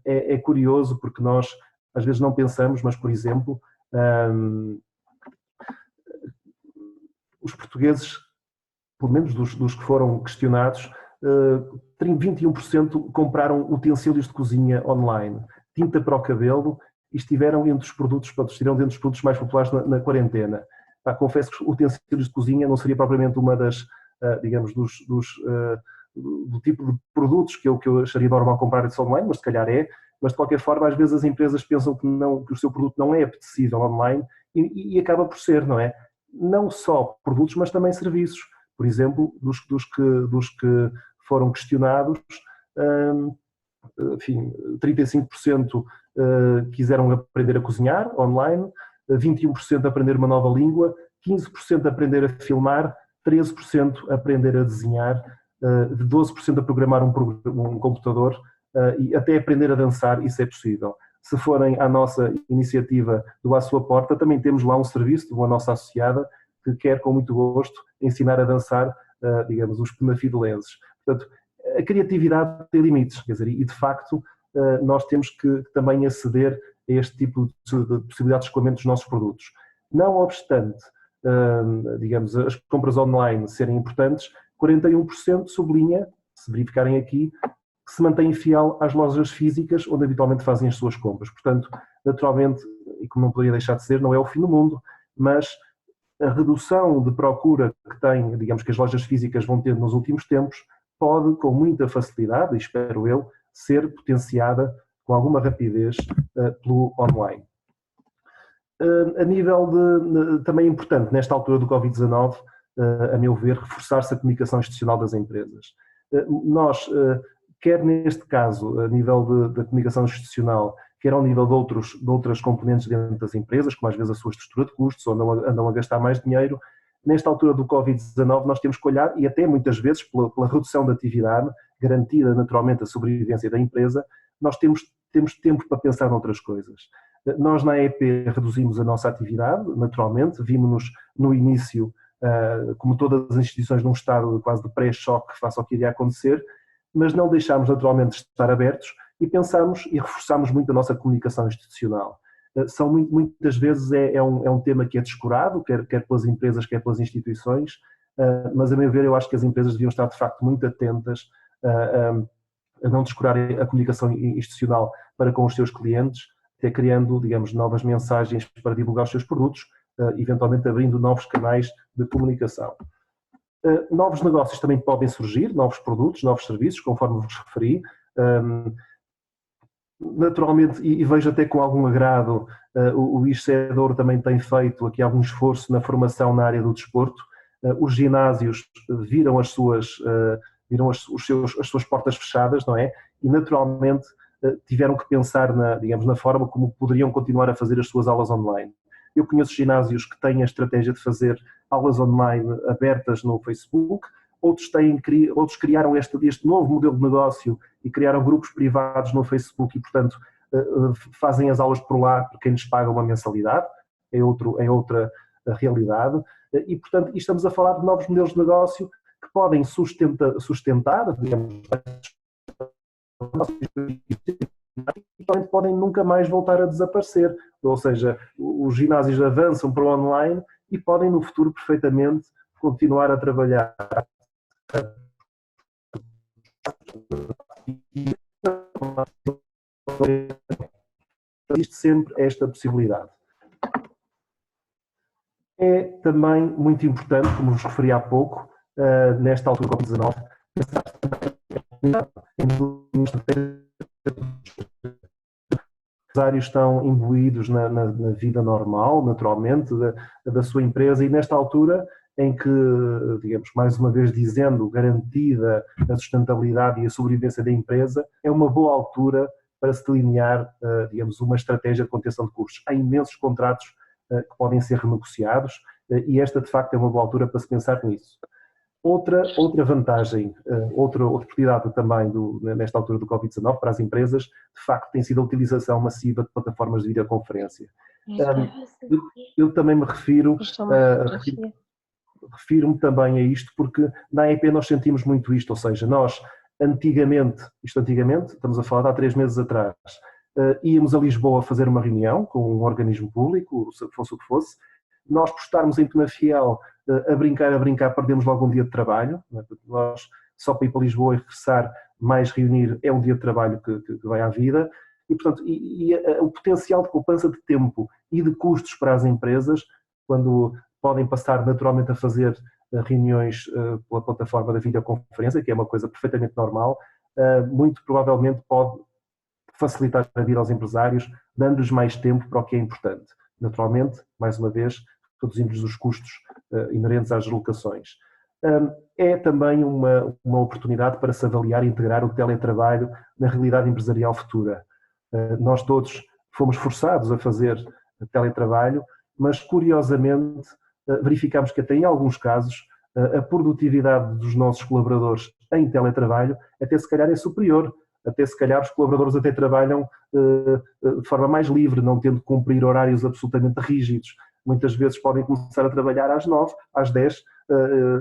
É curioso porque nós às vezes não pensamos, mas, por exemplo, os portugueses, pelo menos dos que foram questionados, 21% compraram utensílios de cozinha online, tinta para o cabelo, e estiveram dentro dos produtos mais populares na quarentena. Confesso que utensílios de cozinha não seria propriamente uma das, digamos, do tipo de produtos que eu acharia normal comprar isso online, mas se calhar é. Mas de qualquer forma, às vezes as empresas pensam que o seu produto não é apetecível online e acaba por ser, não é? Não só produtos, mas também serviços. Por exemplo, dos que foram questionados, enfim, 35% quiseram aprender a cozinhar online, 21% aprender uma nova língua, 15% aprender a filmar, 13% aprender a desenhar, 12% a programar um computador e até aprender a dançar, isso é possível. Se forem à nossa iniciativa do À Sua Porta, também temos lá um serviço de uma nossa associada que quer com muito gosto ensinar a dançar, digamos, os penafidelenses. Portanto, a criatividade tem limites, quer dizer, e de facto nós temos que também aceder a este tipo de possibilidade de escoamento dos nossos produtos. Não obstante, digamos, as compras online serem importantes, 41% sublinha, se verificarem aqui, que se mantém fiel às lojas físicas onde habitualmente fazem as suas compras. Portanto, naturalmente, e como não poderia deixar de ser, não é o fim do mundo, mas a redução de procura que tem, digamos, que as lojas físicas vão ter nos últimos tempos, pode, com muita facilidade, e espero eu, ser potenciada com alguma rapidez pelo online. A nível também importante, nesta altura do Covid-19, a meu ver, reforçar-se a comunicação institucional das empresas. Nós, quer neste caso, a nível da comunicação institucional, quer ao nível de outras componentes dentro das empresas, como às vezes a sua estrutura de custos, ou andam a gastar mais dinheiro, nesta altura do Covid-19 nós temos que olhar, e até muitas vezes pela redução da atividade, garantida naturalmente a sobrevivência da empresa, nós temos tempo para pensar noutras coisas. Nós na AEP reduzimos a nossa atividade, naturalmente, vimos-nos no início, como todas as instituições, num estado quase de pré-choque face ao que iria acontecer, mas não deixámos naturalmente de estar abertos e pensamos e reforçámos muito a nossa comunicação institucional. Muitas vezes é um tema que é descurado, quer pelas empresas, quer pelas instituições, mas a meu ver eu acho que as empresas deviam estar de facto muito atentas a não descurar a comunicação institucional para com os seus clientes, até criando, digamos, novas mensagens para divulgar os seus produtos, eventualmente abrindo novos canais de comunicação. Novos negócios também podem surgir, novos produtos, novos serviços, conforme vos referi. Naturalmente, e vejo até com algum agrado, o ISCEDOR também tem feito aqui algum esforço na formação na área do desporto. Os ginásios viram as suas portas fechadas, não é? E naturalmente tiveram que pensar na forma como poderiam continuar a fazer as suas aulas online. Eu conheço ginásios que têm a estratégia de fazer aulas online abertas no Facebook, outros criaram este novo modelo de negócio e criaram grupos privados no Facebook e, portanto, fazem as aulas por lá por quem lhes paga uma mensalidade, é outra realidade. E, portanto, estamos a falar de novos modelos de negócio que podem sustentar, digamos, e podem nunca mais voltar a desaparecer. Ou seja, os ginásios avançam para o online e podem no futuro perfeitamente continuar a trabalhar. Existe sempre esta possibilidade. É também muito importante, como vos referi há pouco, nesta altura do Covid-19, pensar os empresários estão imbuídos na vida normal, naturalmente, da sua empresa e nesta altura em que, digamos, mais uma vez dizendo, garantida a sustentabilidade e a sobrevivência da empresa, é uma boa altura para se delinear, digamos, uma estratégia de contenção de custos. Há imensos contratos que podem ser renegociados e esta, de facto, é uma boa altura para se pensar nisso. Outra vantagem, outra oportunidade também nesta altura do Covid-19 para as empresas, de facto, tem sido a utilização massiva de plataformas de videoconferência. Eu também me refiro-me também a isto porque na AEP nós sentimos muito isto, ou seja, nós antigamente, estamos a falar de há 3 meses atrás, íamos a Lisboa fazer uma reunião com um organismo público, fosse o que fosse, nós por estarmos em Penafiel a brincar, perdemos logo um dia de trabalho, nós só para ir para Lisboa e regressar, mais reunir, é um dia de trabalho que vai à vida, e portanto, o potencial de poupança de tempo e de custos para as empresas, quando podem passar naturalmente a fazer reuniões pela plataforma da videoconferência, que é uma coisa perfeitamente normal, muito provavelmente pode facilitar a vida aos empresários, dando-lhes mais tempo para o que é importante. Naturalmente, mais uma vez, reduzindo-lhes os custos inerentes às deslocações. É também uma oportunidade para se avaliar e integrar o teletrabalho na realidade empresarial futura. Nós todos fomos forçados a fazer teletrabalho, mas curiosamente verificamos que até em alguns casos a produtividade dos nossos colaboradores em teletrabalho até se calhar é superior. Até se calhar os colaboradores até trabalham de forma mais livre, não tendo que cumprir horários absolutamente rígidos. muitas vezes podem começar a trabalhar às 9, às 10,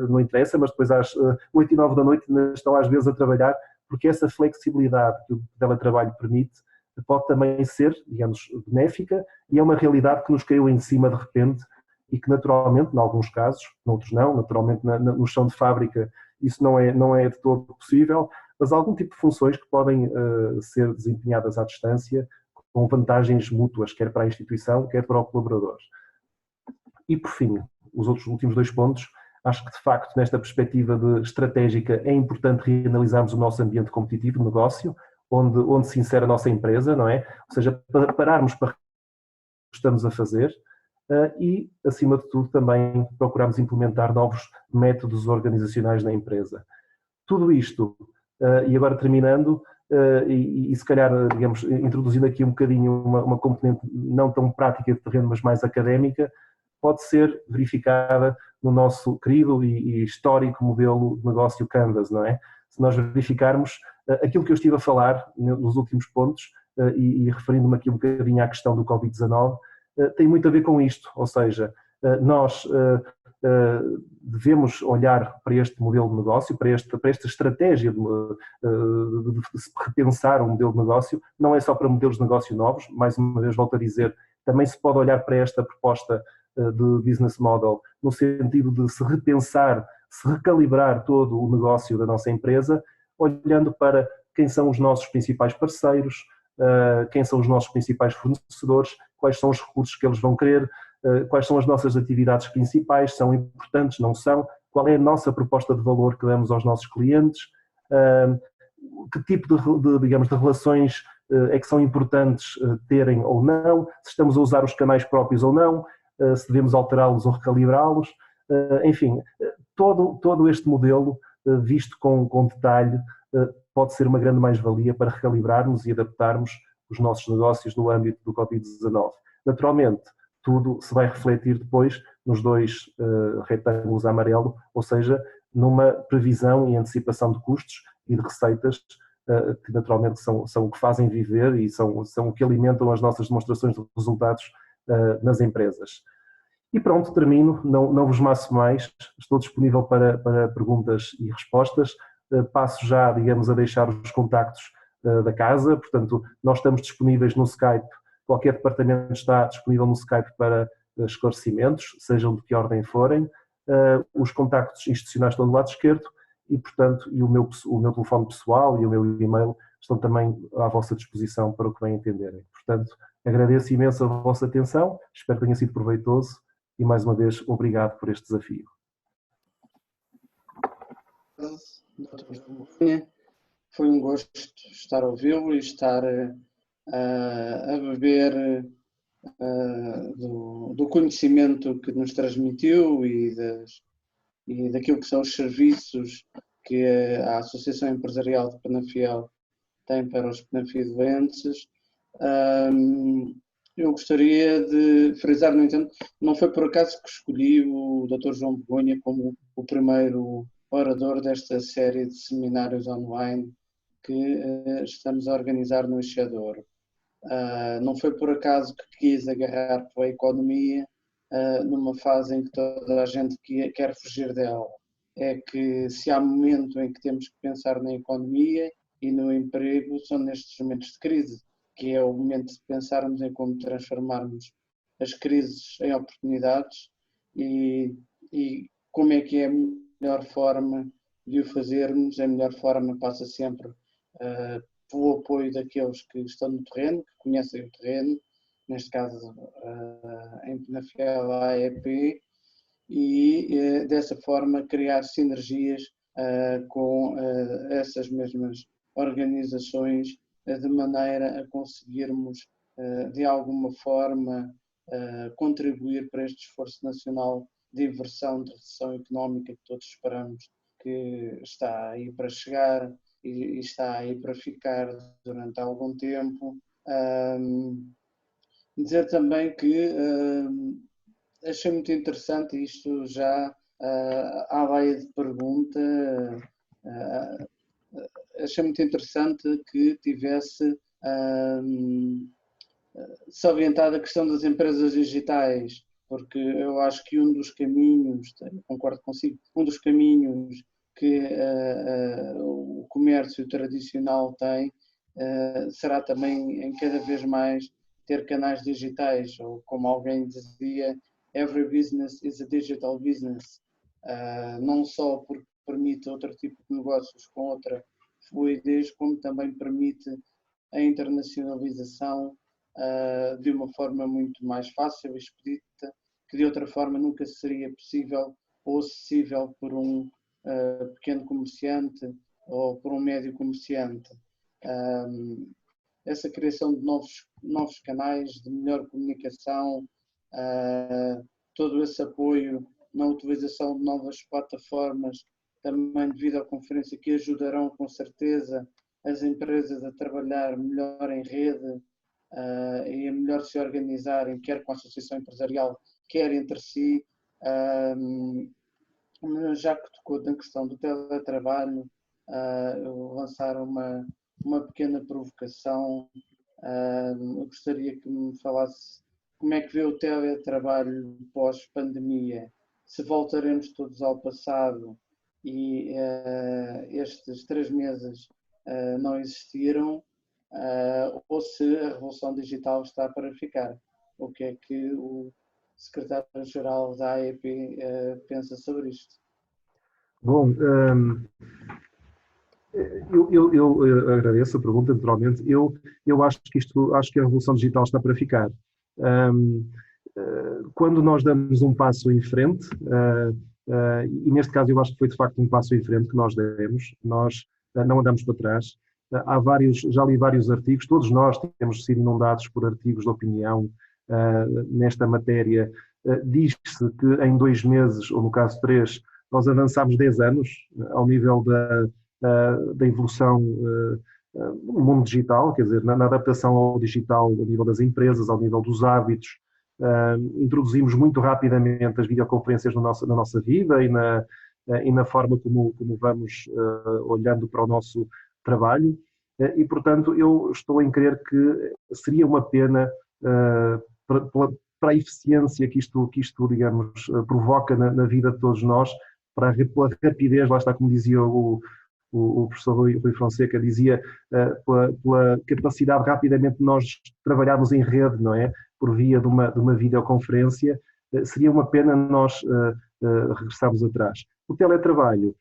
não interessa, mas depois às 8 e 9 da noite ainda estão às vezes a trabalhar, porque essa flexibilidade que o teletrabalho permite pode também ser, digamos, benéfica, e é uma realidade que nos caiu em cima de repente e que naturalmente, em alguns casos, noutros não, naturalmente no chão de fábrica isso não é de todo possível, mas há algum tipo de funções que podem ser desempenhadas à distância com vantagens mútuas, quer para a instituição, quer para o colaborador. E por fim, os outros últimos 2 pontos, acho que de facto nesta perspectiva estratégica é importante reanalisarmos o nosso ambiente competitivo de negócio, onde se insere a nossa empresa, não é? Ou seja, pararmos para o que estamos a fazer e, acima de tudo, também procurarmos implementar novos métodos organizacionais na empresa. Tudo isto, e agora terminando, e se calhar, digamos, introduzindo aqui um bocadinho uma componente não tão prática de terreno, mas mais académica, pode ser verificada no nosso querido e histórico modelo de negócio Canvas, não é? Se nós verificarmos aquilo que eu estive a falar nos últimos pontos, e referindo-me aqui um bocadinho à questão do Covid-19, tem muito a ver com isto, ou seja, nós devemos olhar para este modelo de negócio, para esta estratégia de repensar o modelo de negócio, não é só para modelos de negócio novos, mais uma vez volto a dizer, também se pode olhar para esta proposta de business model no sentido de se repensar, se recalibrar todo o negócio da nossa empresa, olhando para quem são os nossos principais parceiros, quem são os nossos principais fornecedores, quais são os recursos que eles vão querer, quais são as nossas atividades principais, são importantes, não são, qual é a nossa proposta de valor que damos aos nossos clientes, que tipo digamos, de relações é que são importantes terem ou não, se estamos a usar os canais próprios ou não, se devemos alterá-los ou recalibrá-los, enfim, todo este modelo, visto com detalhe, pode ser uma grande mais-valia para recalibrarmos e adaptarmos os nossos negócios no âmbito do Covid-19. Naturalmente, tudo se vai refletir depois nos 2 retângulos a amarelo, ou seja, numa previsão e antecipação de custos e de receitas que naturalmente são o que fazem viver e são o que alimentam as nossas demonstrações de resultados nas empresas. E pronto, termino, não vos maço mais, estou disponível para perguntas e respostas, passo já, digamos, a deixar os contactos da casa, portanto, nós estamos disponíveis no Skype, qualquer departamento está disponível no Skype para esclarecimentos, sejam de que ordem forem, os contactos institucionais estão do lado esquerdo e, portanto, o meu telefone pessoal e o meu e-mail estão também à vossa disposição para o que bem entenderem. Portanto, agradeço imenso a vossa atenção, espero que tenha sido proveitoso e, mais uma vez, obrigado por este desafio. Foi um gosto estar a ouvi-lo e estar a beber do conhecimento que nos transmitiu e daquilo que são os serviços que a Associação Empresarial de Penafiel tem para os penafieldenses. Eu gostaria de frisar, no entanto, não foi por acaso que escolhi o Dr. João Begonha como o primeiro orador desta série de seminários online que estamos a organizar no Eixador. Não foi por acaso que quis agarrar pela economia numa fase em que toda a gente quer fugir dela. É que se há momento em que temos que pensar na economia e no emprego, são nestes momentos de crise, que é o momento de pensarmos em como transformarmos as crises em oportunidades e como é que é a melhor forma de o fazermos. A melhor forma passa sempre pelo apoio daqueles que estão no terreno, que conhecem o terreno, neste caso em Penafiel a AEP, e dessa forma criar sinergias com essas mesmas organizações de maneira a conseguirmos de alguma forma contribuir para este esforço nacional de inversão, de recessão económica que todos esperamos que está aí para chegar e está aí para ficar durante algum tempo. Dizer também que achei muito interessante isto já à baia de pergunta, achei muito interessante que tivesse salientado a questão das empresas digitais porque eu acho que um dos caminhos, concordo consigo, um dos caminhos que o comércio tradicional tem será também em cada vez mais ter canais digitais, ou como alguém dizia, every business is a digital business, não só porque permite outro tipo de negócios com outra fluidez, como também permite a internacionalização de uma forma muito mais fácil e expedita, que de outra forma nunca seria possível ou acessível por um pequeno comerciante ou por um médio comerciante. Essa criação de novos canais, de melhor comunicação, todo esse apoio na utilização de novas plataformas, também de videoconferência, que ajudarão com certeza as empresas a trabalhar melhor em rede e a melhor se organizarem, quer com a associação empresarial, quer entre si. Já que tocou na questão do teletrabalho, eu vou lançar uma pequena provocação. Eu gostaria que me falasse como é que vê o teletrabalho pós-pandemia, se voltaremos todos ao passado e estes 3 meses não existiram, ou se a revolução digital está para ficar. O que é que o secretário-geral da AEP pensa sobre isto? Bom, eu agradeço a pergunta, naturalmente. Eu acho que a revolução digital está para ficar. Quando nós damos um passo em frente, e neste caso eu acho que foi de facto um passo em frente que nós demos, nós não andamos para trás. Já li vários artigos, todos nós temos sido inundados por artigos de opinião nesta matéria. Diz-se que em 2 meses, ou no caso 3, nós avançámos 10 anos ao nível da evolução no mundo digital, quer dizer, na adaptação ao digital, ao nível das empresas, ao nível dos hábitos. Introduzimos muito rapidamente as videoconferências na nossa vida e na forma como vamos olhando para o nosso trabalho. E, portanto, eu estou em crer que seria uma pena para a eficiência que isto digamos, provoca na vida de todos nós, pela rapidez, lá está, como dizia o professor Rui Fonseca, dizia, pela capacidade rapidamente de nós trabalharmos em rede, não é? Por via de uma videoconferência, seria uma pena nós regressarmos atrás. O teletrabalho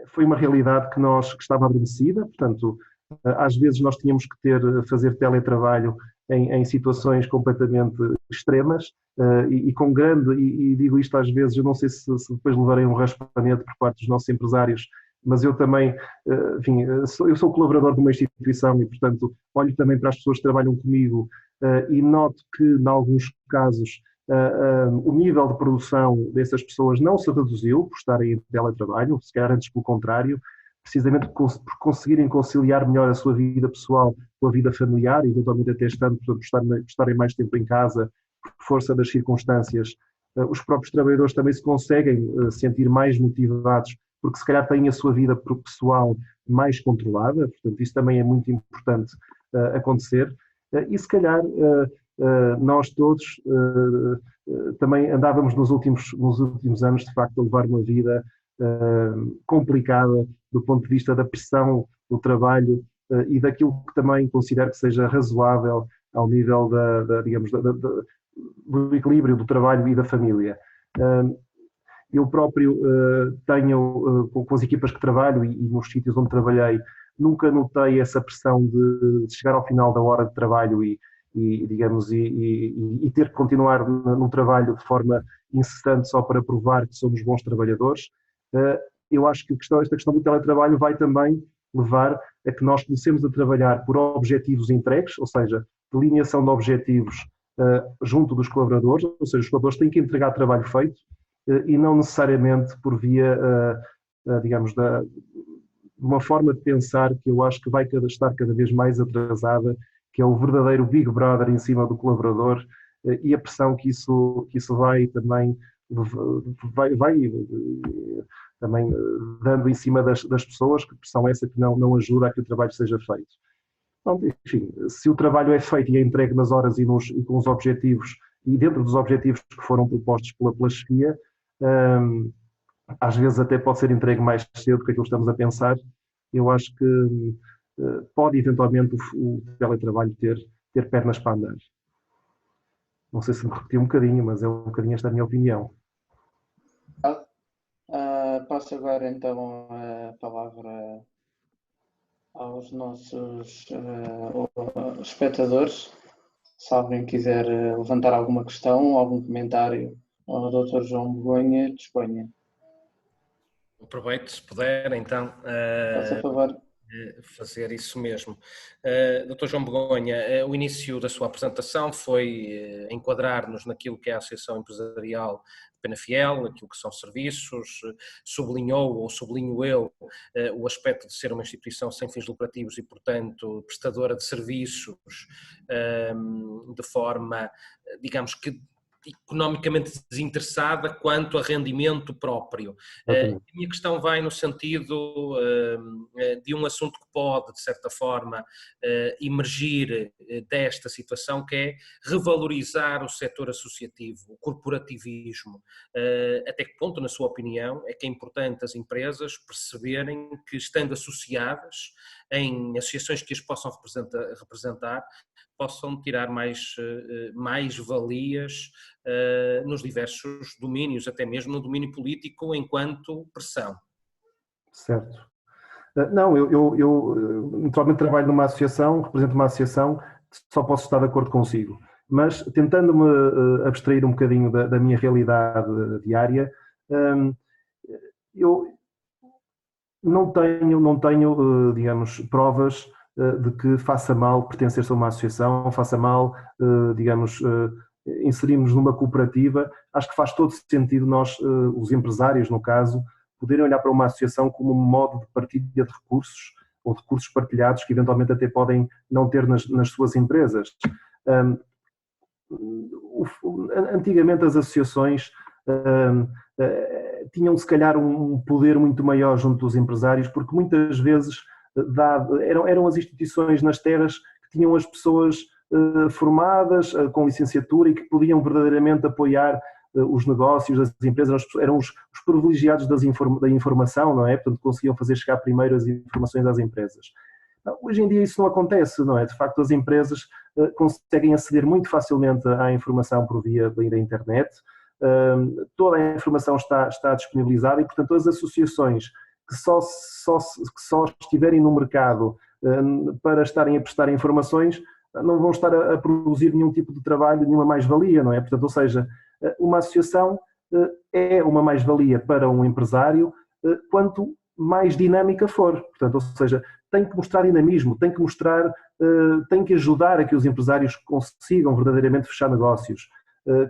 foi uma realidade que estava adormecida, portanto, às vezes nós tínhamos que fazer teletrabalho em situações completamente extremas e com grande, e digo isto às vezes, eu não sei se depois levarei um raspanete por parte dos nossos empresários, mas eu também, enfim, eu sou colaborador de uma instituição e, portanto, olho também para as pessoas que trabalham comigo e noto que, em alguns casos, o nível de produção dessas pessoas não se reduziu por estarem em teletrabalho, se calhar antes pelo contrário, precisamente por conseguirem conciliar melhor a sua vida pessoal com a vida familiar, e eventualmente até por estarem mais tempo em casa, por força das circunstâncias. Os próprios trabalhadores também se conseguem sentir mais motivados, porque se calhar têm a sua vida pessoal mais controlada, portanto isso também é muito importante acontecer, e se calhar nós todos também andávamos nos últimos anos, de facto, a levar uma vida complicada do ponto de vista da pressão do trabalho e daquilo que também considero que seja razoável ao nível digamos, do equilíbrio do trabalho e da família. Eu próprio tenho, com as equipas que trabalho e nos sítios onde trabalhei, nunca notei essa pressão de chegar ao final da hora de trabalho e ter que continuar no trabalho de forma incessante só para provar que somos bons trabalhadores. Eu acho que esta questão do teletrabalho vai também levar a que nós comecemos a trabalhar por objetivos entregues, ou seja, delineação de objetivos junto dos colaboradores, ou seja, os colaboradores têm que entregar trabalho feito e não necessariamente por via, digamos, de uma forma de pensar que eu acho que vai estar cada vez mais atrasada, que é o verdadeiro Big Brother em cima do colaborador e a pressão que isso vai também também dando em cima das pessoas, que pressão essa que não ajuda a que o trabalho seja feito. Pronto, enfim, se o trabalho é feito e é entregue nas horas e com os objetivos, e dentro dos objetivos que foram propostos pela chefia, hum, às vezes até pode ser entregue mais cedo do que aquilo que estamos a pensar. Eu acho que pode eventualmente o teletrabalho ter pernas para andar. Não sei se me repeti um bocadinho, mas é um bocadinho esta a minha opinião. Passo agora então a palavra aos nossos espectadores. Se alguém quiser levantar alguma questão, algum comentário ao Dr. João Begonha, disponha. Aproveito, se puder, então, Faça favor. fazer isso mesmo. Dr. João Begonha, o início da sua apresentação foi enquadrar-nos naquilo que é a Associação Empresarial de Penafiel, naquilo que são serviços, sublinhou, ou sublinho eu, o aspecto de ser uma instituição sem fins lucrativos e, portanto, prestadora de serviços de forma, digamos que, economicamente desinteressada quanto a rendimento próprio. A minha questão vai no sentido de um assunto que pode, de certa forma, emergir desta situação, que é revalorizar o setor associativo, o corporativismo. Até que ponto, na sua opinião, é que é importante as empresas perceberem que, estando associadas em associações que as possam representar, possam tirar mais valias nos diversos domínios, até mesmo no domínio político, enquanto pressão. Certo. Não, eu naturalmente trabalho numa associação, represento uma associação, só posso estar de acordo consigo. Mas tentando-me abstrair um bocadinho da minha realidade diária, eu não tenho, digamos, provas de que faça mal pertencer a uma associação, faça mal, digamos, inserirmos numa cooperativa. Acho que faz todo sentido nós, os empresários, no caso, poderem olhar para uma associação como um modo de partilha de recursos, ou recursos partilhados que eventualmente até podem não ter nas suas empresas. Antigamente as associações tinham se calhar um poder muito maior junto dos empresários, porque muitas vezes eram as instituições nas terras que tinham as pessoas formadas com licenciatura e que podiam verdadeiramente apoiar os negócios das empresas, eram os privilegiados da informação, não é? Portanto, conseguiam fazer chegar primeiro as informações às empresas. Hoje em dia isso não acontece, não é? De facto, as empresas conseguem aceder muito facilmente à informação por via da internet, toda a informação está disponibilizada e, portanto, as associações que só estiverem no mercado para estarem a prestar informações não vão estar a produzir nenhum tipo de trabalho, nenhuma mais-valia, não é? Portanto, ou seja, uma associação é uma mais-valia para um empresário quanto mais dinâmica for. Portanto, ou seja, tem que mostrar dinamismo, tem que mostrar, tem que ajudar a que os empresários consigam verdadeiramente fechar negócios,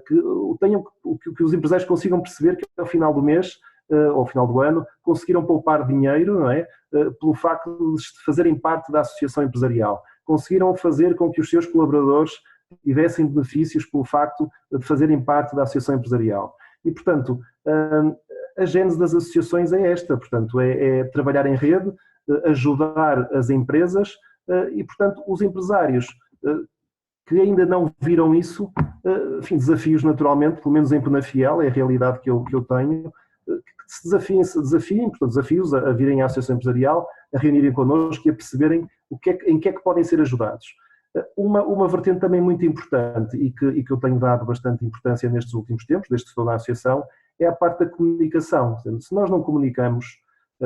que os empresários consigam perceber que ao final do mês ou ao final do ano conseguiram poupar dinheiro, não é? Pelo facto de fazerem parte da associação empresarial. Conseguiram fazer com que os seus colaboradores tivessem benefícios pelo facto de fazerem parte da associação empresarial. E, portanto, a gênese das associações é esta, portanto, é trabalhar em rede, ajudar as empresas e, portanto, os empresários que ainda não viram isso, enfim, desafios naturalmente, pelo menos em Penafiel, é a realidade que eu tenho, que se desafiem, portanto, desafios a virem à associação empresarial, a reunirem connosco e a perceberem em que é que podem ser ajudados. Uma vertente também muito importante e que eu tenho dado bastante importância nestes últimos tempos, desde que estou na associação, é a parte da comunicação. Se nós não comunicamos,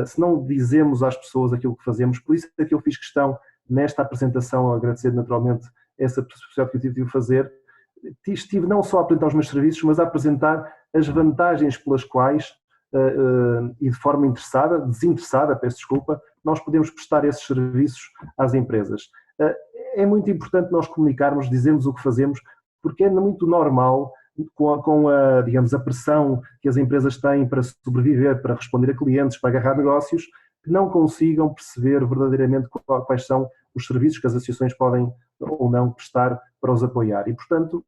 se não dizemos às pessoas aquilo que fazemos, por isso é que eu fiz questão nesta apresentação, agradecer naturalmente essa possibilidade que eu tive de fazer, estive não só a apresentar os meus serviços, mas a apresentar as vantagens pelas quais, e de forma desinteressada, peço desculpa, nós podemos prestar esses serviços às empresas. É muito importante nós comunicarmos, dizermos o que fazemos, porque é muito normal, com a pressão que as empresas têm para sobreviver, para responder a clientes, para agarrar negócios, que não consigam perceber verdadeiramente quais são os serviços que as associações podem ou não prestar para os apoiar. E, portanto,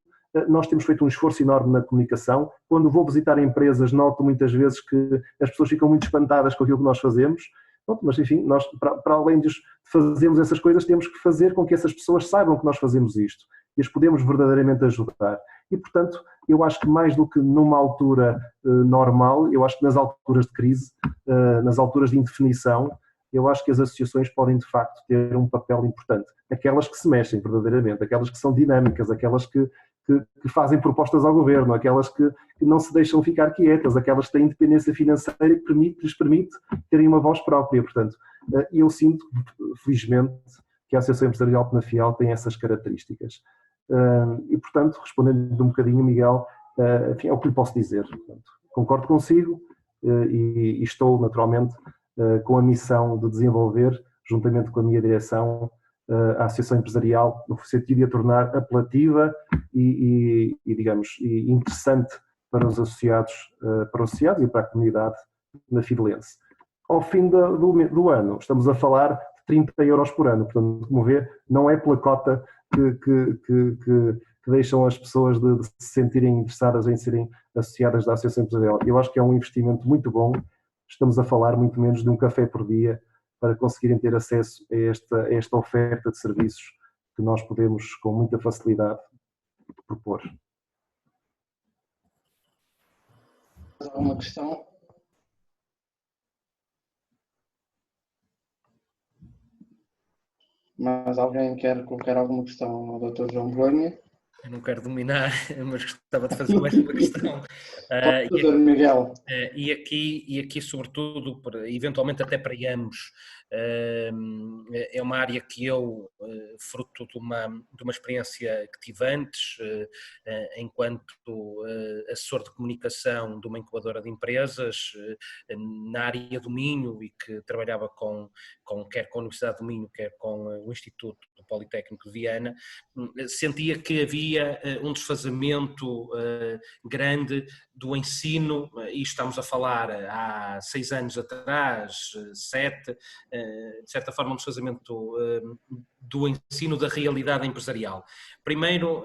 nós temos feito um esforço enorme na comunicação. Quando vou visitar empresas, noto muitas vezes que as pessoas ficam muito espantadas com aquilo que nós fazemos, Pronto, mas enfim, nós, para além de fazermos essas coisas, temos que fazer com que essas pessoas saibam que nós fazemos isto e as podemos verdadeiramente ajudar. E, portanto, eu acho que mais do que numa altura normal, eu acho que nas alturas de crise, nas alturas de indefinição, eu acho que as associações podem, de facto, ter um papel importante. Aquelas que se mexem verdadeiramente, aquelas que são dinâmicas, aquelas que fazem propostas ao governo, aquelas que não se deixam ficar quietas, aquelas que têm independência financeira e que lhes permite terem uma voz própria. Portanto, eu sinto, felizmente, que a Associação Empresarial Penafiel tem essas características. E, portanto, respondendo um bocadinho, Miguel, enfim, é o que lhe posso dizer. Portanto, concordo consigo e estou, naturalmente, com a missão de desenvolver, juntamente com a minha direção, a Associação Empresarial, no sentido de a tornar apelativa digamos, interessante para os associados e para a comunidade na Fidelense. Ao fim do ano, estamos a falar de 30 euros por ano, portanto, como vê, não é pela cota que deixam as pessoas de se sentirem interessadas em serem associadas da Associação Empresarial. Eu acho que é um investimento muito bom, estamos a falar muito menos de um café por dia, para conseguirem ter acesso a esta oferta de serviços que nós podemos, com muita facilidade, propor. Alguma questão? Mas alguém quer colocar alguma questão ao Dr. João Bolonha? Eu não quero dominar, mas gostava de fazer mais uma questão. Miguel. E aqui, sobretudo, eventualmente até para ambos, é uma área que eu, fruto de uma experiência que tive antes, enquanto assessor de comunicação de uma incubadora de empresas, na área do Minho, e que trabalhava quer com a Universidade do Minho, quer com o Instituto Politécnico de Viana, sentia que havia um desfazamento grande do ensino, e estamos a falar há 6 anos atrás, 7, de certa forma um desfazamento do ensino da realidade empresarial. Primeiro,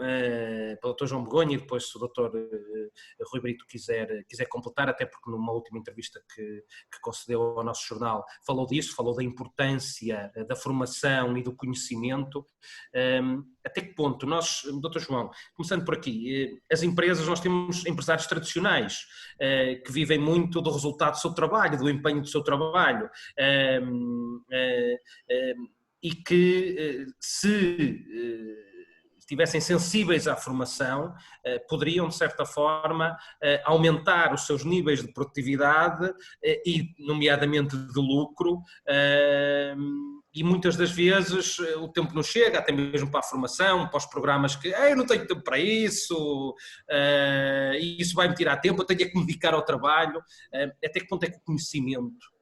para o Dr. João Begonha, e depois se o Dr. Rui Brito quiser completar, até porque numa última entrevista que concedeu ao nosso jornal falou disso, falou da importância da formação e do conhecimento. Até que ponto nós, Dr. João, começando por aqui, as empresas, nós temos empresários tradicionais que vivem muito do resultado do seu trabalho, do empenho do seu trabalho, e que se estivessem sensíveis à formação, poderiam, de certa forma, aumentar os seus níveis de produtividade e, nomeadamente, de lucro, e muitas das vezes o tempo não chega, até mesmo para a formação, para os programas que eu não tenho tempo para isso, e isso vai-me tirar tempo, eu tenho que me dedicar ao trabalho. Até que ponto é que o conhecimento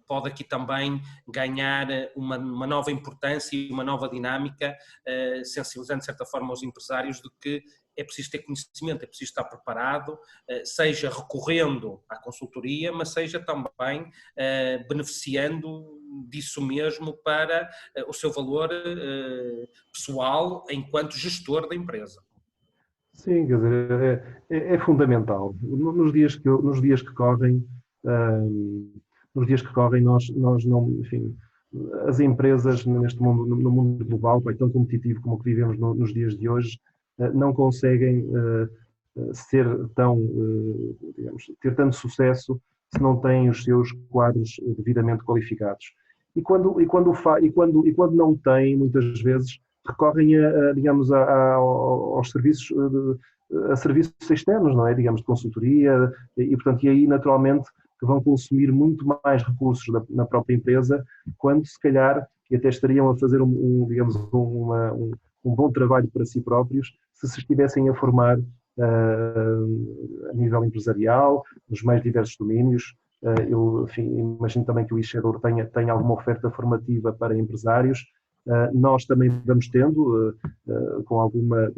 pode aqui também ganhar uma nova importância e uma nova dinâmica, sensibilizando de certa forma os empresários de que é preciso ter conhecimento, é preciso estar preparado, seja recorrendo à consultoria, mas seja também beneficiando disso mesmo para o seu valor pessoal enquanto gestor da empresa. Sim, quer dizer, é fundamental. Nos dias que correm, nós não, enfim, as empresas neste mundo, no mundo global, tão competitivo como o que vivemos nos dias de hoje, não conseguem ser digamos, ter tanto sucesso se não têm os seus quadros devidamente qualificados. E quando não têm, muitas vezes recorrem digamos, aos serviços, a serviços externos, não é? Digamos, de consultoria, portanto, aí naturalmente que vão consumir muito mais recursos na própria empresa, quando se calhar, e até estariam a fazer um bom trabalho para si próprios, se estivessem a formar a nível empresarial, nos mais diversos domínios. Eu, enfim, imagino também que o ISEDOR tenha alguma oferta formativa para empresários. Nós também vamos tendo, com alguma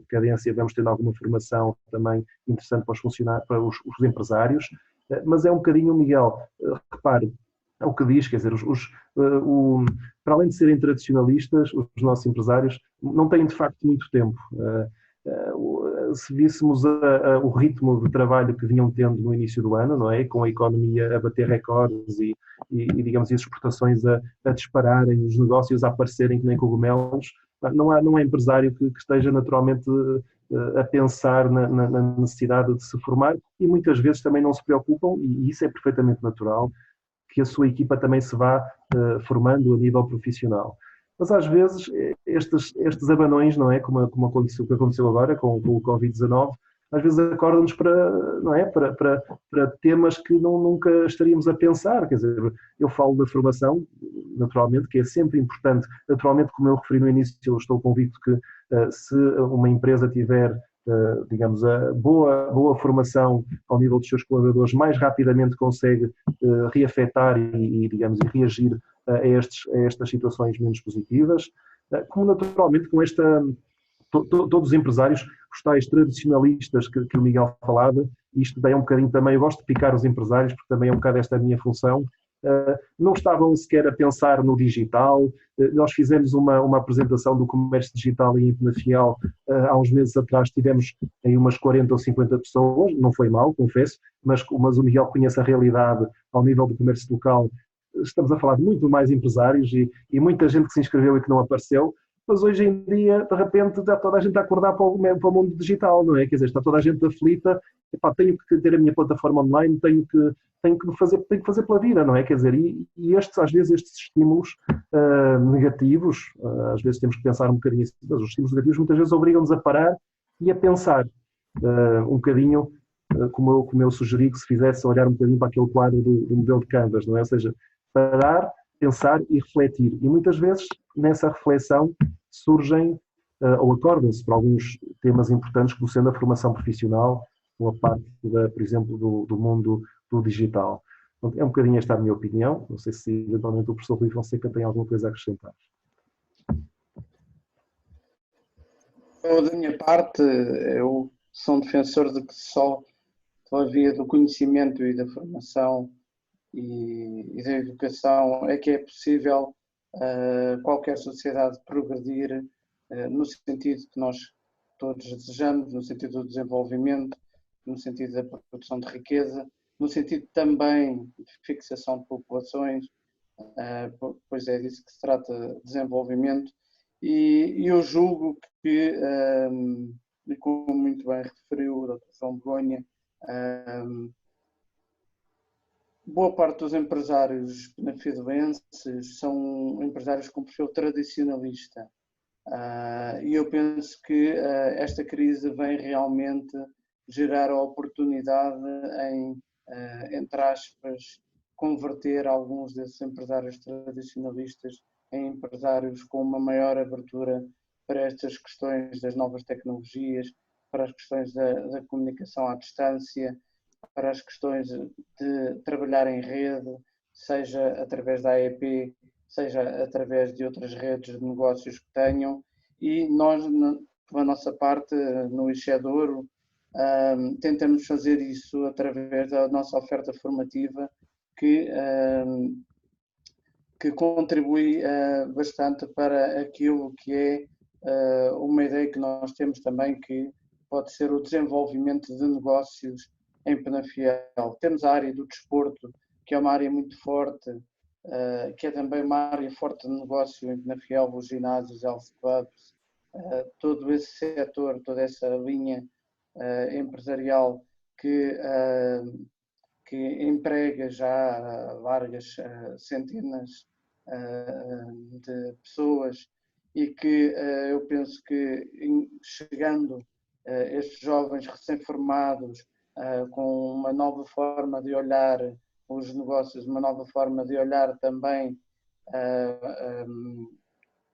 cadência, vamos tendo alguma formação também interessante para os funcionários, para os empresários, mas é um bocadinho, Miguel, repare, é o que diz, quer dizer, para além de serem tradicionalistas, os nossos empresários não têm de facto muito tempo. se víssemos o ritmo de trabalho que vinham tendo no início do ano, não é? Com a economia a bater recordes digamos, as exportações a dispararem, os negócios a aparecerem que nem cogumelos, não há empresário que esteja naturalmente a pensar na necessidade de se formar e muitas vezes também não se preocupam, e isso é perfeitamente natural, que a sua equipa também se vá formando a nível profissional. Mas às vezes estes abanões, não é? Como aconteceu, que aconteceu agora com o Covid-19, às vezes acordam-nos não é? para temas que nunca estaríamos a pensar. Quer dizer, eu falo da formação, naturalmente, que é sempre importante. Naturalmente, como eu referi no início, eu estou convicto que se uma empresa tiver digamos, a boa formação ao nível dos seus colaboradores, mais rapidamente consegue reafetar digamos, reagir a estas situações menos positivas, como naturalmente com todos os empresários, os tais tradicionalistas que o Miguel falava, isto daí é um bocadinho também, eu gosto de picar os empresários, porque também é um bocado esta a minha função, não estavam sequer a pensar no digital. Nós fizemos uma apresentação do comércio digital em Penafiel há uns meses atrás, tivemos aí umas 40 ou 50 pessoas, não foi mal, confesso, mas o Miguel conhece a realidade ao nível do comércio local. Estamos a falar de muito mais empresários e muita gente que se inscreveu e que não apareceu, mas hoje em dia, de repente, está toda a gente a acordar para o mundo digital, não é? Quer dizer, está toda a gente aflita, epá, tenho que ter a minha plataforma online, tenho que fazer pela vida, não é? Quer dizer, às vezes estes estímulos negativos, às vezes temos que pensar um bocadinho, mas os estímulos negativos muitas vezes obrigam-nos a parar e a pensar um bocadinho, como eu sugeri que se fizesse, olhar um bocadinho para aquele quadro do modelo de Canvas, não é? Ou seja, parar, pensar e refletir. E muitas vezes, nessa reflexão, surgem ou acordam-se para alguns temas importantes, como sendo a formação profissional, ou a parte, por exemplo, do mundo do digital. É um bocadinho esta a minha opinião. Não sei se eventualmente o professor Rui Fonseca tem alguma coisa a acrescentar. Da minha parte, eu sou um defensor de que só pela via do conhecimento e da formação e da educação é que é possível qualquer sociedade progredir no sentido que nós todos desejamos, no sentido do desenvolvimento, no sentido da produção de riqueza, no sentido também de fixação de populações, pois é disso que se trata, desenvolvimento, e eu julgo que, como muito bem referiu o Dr. João Begonha, boa parte dos empresários penafidelenses são empresários com perfil tradicionalista. E eu penso que esta crise vem realmente gerar a oportunidade em, entre aspas, converter alguns desses empresários tradicionalistas em empresários com uma maior abertura para estas questões das novas tecnologias, para as questões da comunicação à distância, para as questões de trabalhar em rede, seja através da AEP, seja através de outras redes de negócios que tenham, e nós, pela nossa parte, no Ixedouro, tentamos fazer isso através da nossa oferta formativa, que contribui bastante para aquilo que é uma ideia que nós temos também, que pode ser o desenvolvimento de negócios em Penafiel. Temos a área do desporto, que é uma área muito forte, que é também uma área forte de negócio em Penafiel, os ginásios, health clubs, todo esse setor, toda essa linha empresarial que emprega já largas centenas de pessoas e que eu penso que chegando estes jovens recém-formados com uma nova forma de olhar os negócios, uma nova forma de olhar também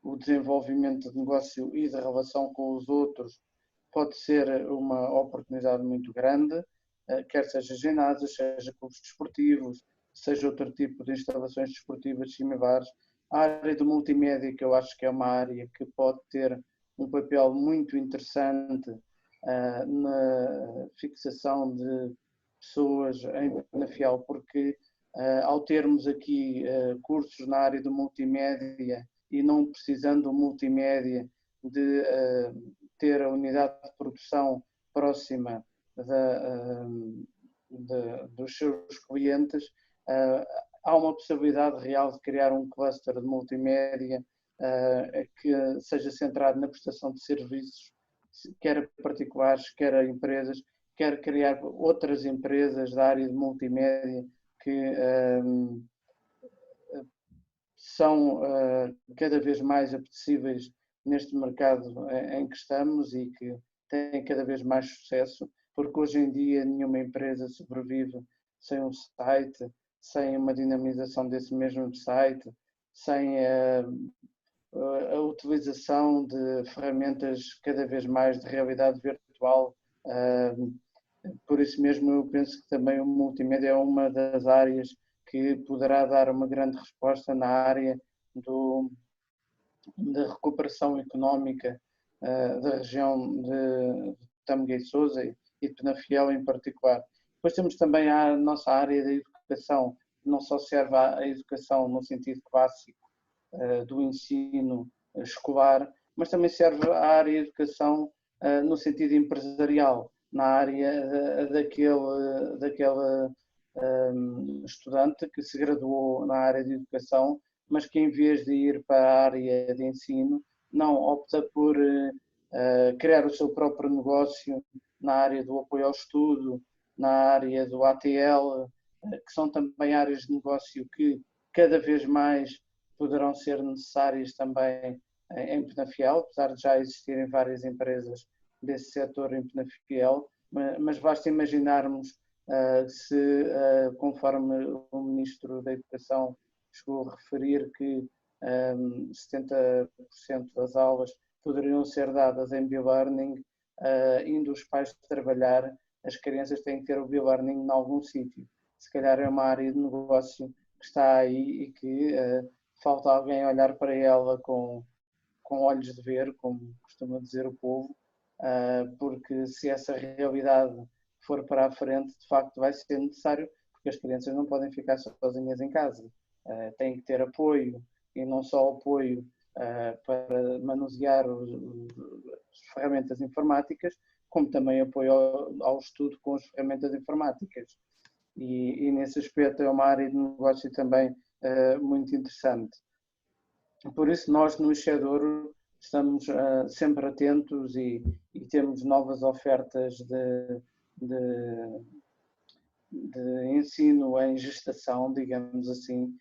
o desenvolvimento de negócio e de relação com os outros, pode ser uma oportunidade muito grande, quer seja ginásios, seja clubes desportivos, seja outro tipo de instalações desportivas similares. A área do multimédia, que eu acho que é uma área que pode ter um papel muito interessante na fixação de pessoas em Penafiel, porque ao termos aqui cursos na área do multimédia e não precisando do multimédia de ter a unidade de produção próxima dos seus clientes, há uma possibilidade real de criar um cluster de multimédia que seja centrado na prestação de serviços, quer a particulares, quer a empresas, quer criar outras empresas da área de multimédia que são cada vez mais apetecíveis neste mercado em que estamos e que têm cada vez mais sucesso, porque hoje em dia nenhuma empresa sobrevive sem um site, sem uma dinamização desse mesmo site, sem a utilização de ferramentas cada vez mais de realidade virtual. Por isso mesmo eu penso que também o multimédia é uma das áreas que poderá dar uma grande resposta na área da recuperação económica da região de Tâmega e Sousa e de Penafiel em particular. Depois temos também a nossa área da educação, que não só serve à educação no sentido clássico do ensino escolar, mas também serve à área de educação no sentido empresarial, na área daquele estudante que se graduou na área de educação, mas que em vez de ir para a área de ensino, não opta por criar o seu próprio negócio na área do apoio ao estudo, na área do ATL, que são também áreas de negócio que cada vez mais poderão ser necessárias também em Penafiel, apesar de já existirem várias empresas desse setor em Penafiel, mas basta imaginarmos se, conforme o Ministro da Educação chegou a referir que 70% das aulas poderiam ser dadas em e-learning, indo os pais trabalhar, as crianças têm que ter o e-learning em algum sítio. Se calhar é uma área de negócio que está aí e que falta alguém olhar para ela com olhos de ver, como costuma dizer o povo, porque se essa realidade for para a frente, de facto vai ser necessário, porque as crianças não podem ficar sozinhas em casa. Têm que ter apoio, e não só apoio para manusear as ferramentas informáticas, como também apoio ao estudo com as ferramentas informáticas. E nesse aspecto é uma área de negócio também muito interessante. Por isso nós no Ixedouro estamos sempre atentos e temos novas ofertas de ensino em gestação, digamos assim,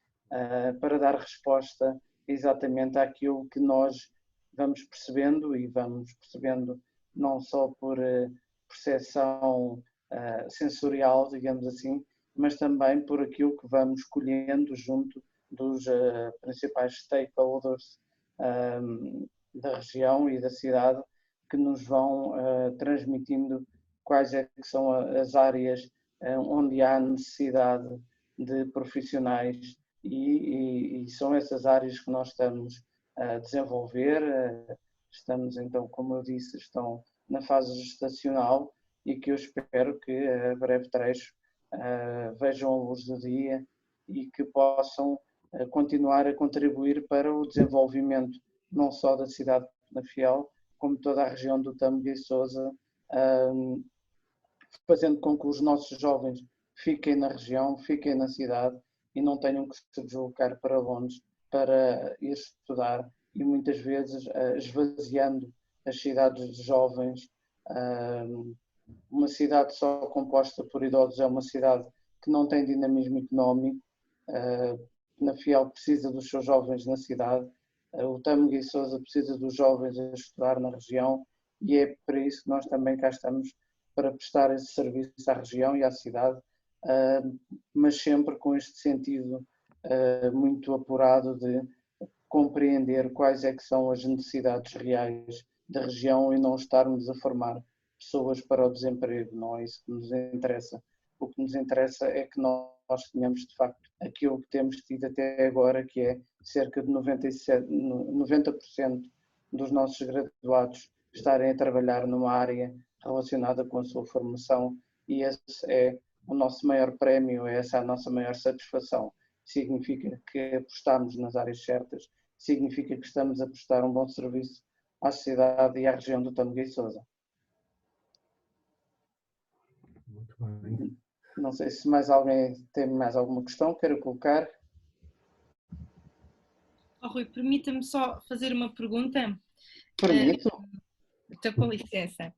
para dar resposta exatamente àquilo que nós vamos percebendo não só por percepção sensorial, digamos assim, mas também por aquilo que vamos colhendo junto dos principais stakeholders da região e da cidade, que nos vão transmitindo quais é que são as áreas onde há necessidade de profissionais e são essas áreas que nós estamos a desenvolver. Estamos então, como eu disse, estão na fase gestacional e que eu espero que a breve trecho vejam a luz do dia e que possam continuar a contribuir para o desenvolvimento não só da cidade de Penafiel, como toda a região do Tâmega e Sousa, fazendo com que os nossos jovens fiquem na região, fiquem na cidade e não tenham que se deslocar para longe para ir estudar e muitas vezes esvaziando as cidades de jovens. Uma cidade só composta por idosos é uma cidade que não tem dinamismo económico. Penafiel precisa dos seus jovens na cidade, o Tâmega e Sousa precisa dos jovens a estudar na região e é para isso que nós também cá estamos, para prestar esse serviço à região e à cidade, mas sempre com este sentido muito apurado de compreender quais é que são as necessidades reais da região e não estarmos a formar pessoas para o desemprego. Não é isso que nos interessa. O que nos interessa é que nós tenhamos de facto aquilo que temos tido até agora, que é cerca de 90% dos nossos graduados estarem a trabalhar numa área relacionada com a sua formação, e esse é o nosso maior prémio, essa é a nossa maior satisfação. Significa que apostamos nas áreas certas, significa que estamos a prestar um bom serviço à sociedade e à região do Tâmega e Sousa. bem. Não sei se mais alguém tem mais alguma questão que queira colocar. Rui, permita-me só fazer uma pergunta. Permito. Então, com licença,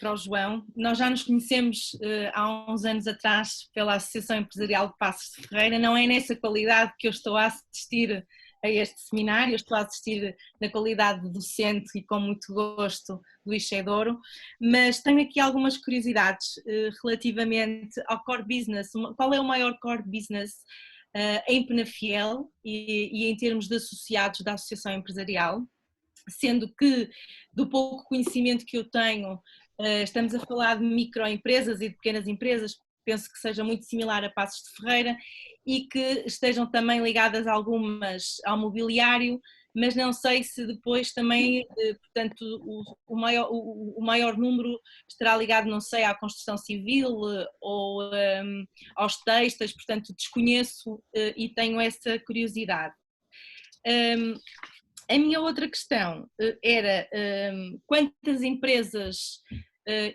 para o João. Nós já nos conhecemos há uns anos atrás pela Associação Empresarial de Passos de Ferreira. Não é nessa qualidade que eu estou a assistir a este seminário, eu estou a assistir na qualidade de docente e com muito gosto do Ixedouro, mas tenho aqui algumas curiosidades relativamente ao core business. Qual é o maior core business em Penafiel e em termos de associados da Associação Empresarial? Sendo que, do pouco conhecimento que eu tenho, estamos a falar de microempresas e de pequenas empresas, penso que seja muito similar a Passos de Ferreira e que estejam também ligadas algumas ao mobiliário, mas não sei se depois também, portanto, o maior número estará ligado, não sei, à construção civil ou aos têxteis, portanto, desconheço e tenho essa curiosidade. A minha outra questão era quantas empresas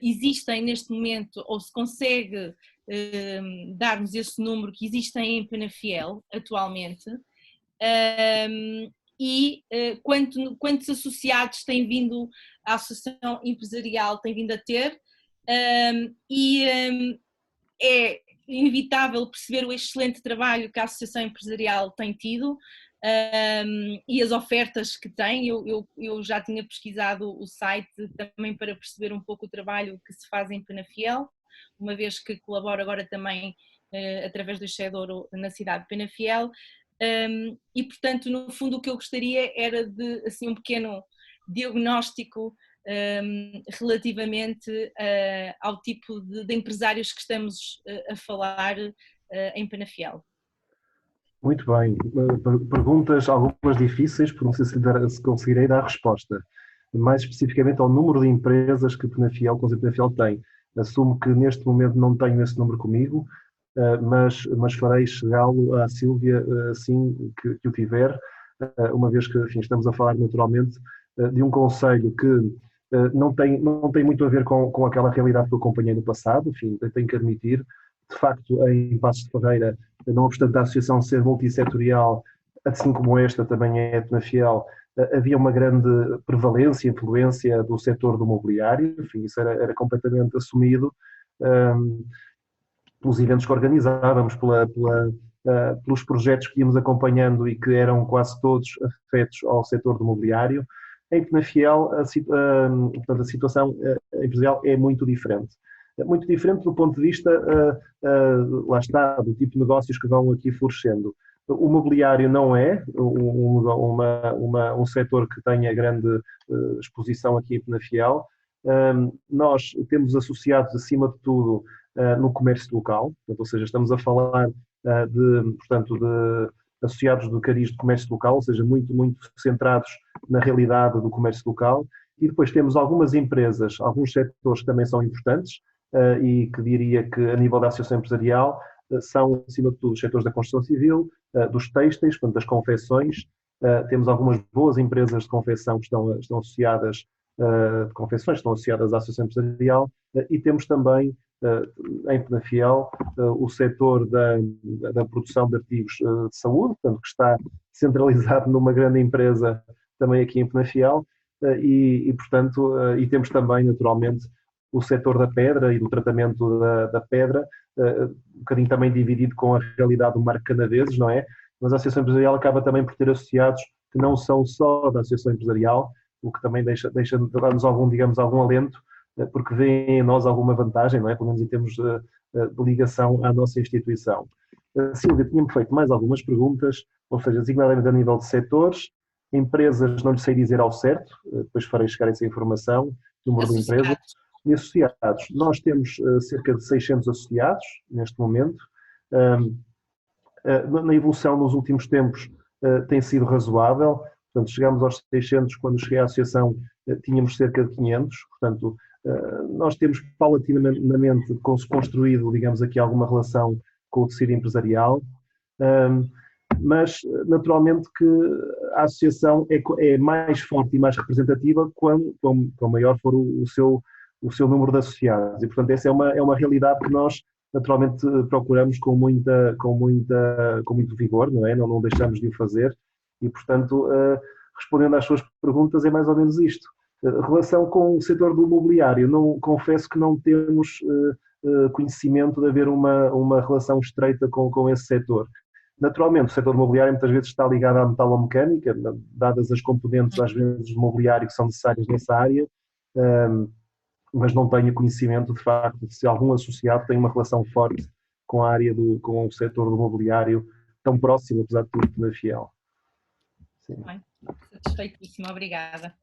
existem neste momento, ou se consegue dar-nos esse número que existem em Penafiel atualmente, e quantos associados tem vindo a Associação Empresarial tem vindo a ter, e é inevitável perceber o excelente trabalho que a Associação Empresarial tem tido, e as ofertas que tem. Eu já tinha pesquisado o site também para perceber um pouco o trabalho que se faz em Penafiel, uma vez que colaboro agora também através do Ixedouro na cidade de Penafiel, e portanto no fundo o que eu gostaria era de assim um pequeno diagnóstico relativamente ao tipo de empresários que estamos a falar em Penafiel. Muito bem. Perguntas, algumas difíceis, porque não sei se conseguirei dar resposta. Mais especificamente ao número de empresas que Penafiel, que o Conselho de Penafiel tem. Assumo que neste momento não tenho esse número comigo, mas farei chegá-lo à Sílvia assim que o tiver, uma vez que, enfim, estamos a falar naturalmente de um conselho que não tem muito a ver com aquela realidade que eu acompanhei no passado, enfim, tenho que admitir. De facto, em Passos de Ferreira, não obstante a associação ser multissetorial, assim como esta também é Penafiel, havia uma grande prevalência e influência do setor do mobiliário, enfim, isso era completamente assumido pelos eventos que organizávamos, pelos projetos que íamos acompanhando e que eram quase todos afetos ao setor do mobiliário. Em Penafiel, portanto, a situação empresarial é muito diferente. Muito diferente do ponto de vista, lá está, do tipo de negócios que vão aqui florescendo. O mobiliário não é um setor que tenha grande exposição aqui em Penafiel. Nós temos associados, acima de tudo, no comércio local, ou seja, estamos a falar de associados do cariz de comércio local, ou seja, muito, muito centrados na realidade do comércio local. E depois temos algumas empresas, alguns setores que também são importantes, e que diria que a nível da associação empresarial são, acima de tudo, os setores da construção civil, dos têxteis, portanto, das confecções. Temos algumas boas empresas de confecção que estão associadas, de confecções, estão associadas à associação empresarial, e temos também, em Penafiel, o setor da produção de artigos de saúde, portanto, que está centralizado numa grande empresa também aqui em Penafiel, portanto, temos também, naturalmente, o setor da pedra e do tratamento da pedra, um bocadinho também dividido com a realidade do Marco Canaveses, não é? Mas a Associação Empresarial acaba também por ter associados que não são só da Associação Empresarial, o que também deixa de dar-nos algum alento, porque vêem em nós alguma vantagem, não é? Pelo menos em termos de ligação à nossa instituição. Silvia, tinha-me feito mais algumas perguntas, ou seja, designadamente a nível de setores, empresas, não lhe sei dizer ao certo, depois farei chegar essa informação, número de empresas. E associados, nós temos cerca de 600 associados neste momento. Na evolução nos últimos tempos tem sido razoável, portanto chegamos aos 600, quando cheguei à associação tínhamos cerca de 500, portanto nós temos paulatinamente construído, digamos aqui, alguma relação com o tecido empresarial, mas naturalmente que a associação é mais forte e mais representativa quanto maior for o seu o seu número de associados. E, portanto, essa é uma realidade que nós naturalmente procuramos com muito vigor, não é? Não deixamos de o fazer e, portanto, respondendo às suas perguntas, é mais ou menos isto. Relação com o setor do imobiliário, confesso que não temos conhecimento de haver uma relação estreita com esse setor. Naturalmente, o setor imobiliário muitas vezes está ligado à metalomecânica, dadas as componentes, às vezes, do imobiliário que são necessárias nessa área, mas não tenho conhecimento, de facto, de se algum associado tem uma relação forte com a área com o setor do imobiliário, tão próximo, apesar de tudo, de Penafiel. Sim. Bem, satisfeitíssima, obrigada.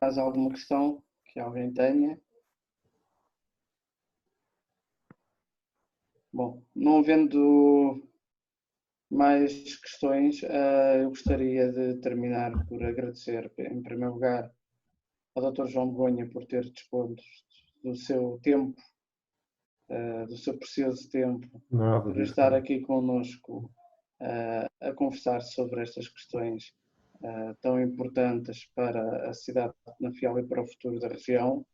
Mais alguma questão que alguém tenha? Bom, não havendo mais questões, eu gostaria de terminar por agradecer, em primeiro lugar, ao Dr. João Begonha por ter disposto do seu tempo, do seu precioso tempo, por estar aqui connosco a conversar sobre estas questões tão importantes para a cidade de Penafiel e para o futuro da região.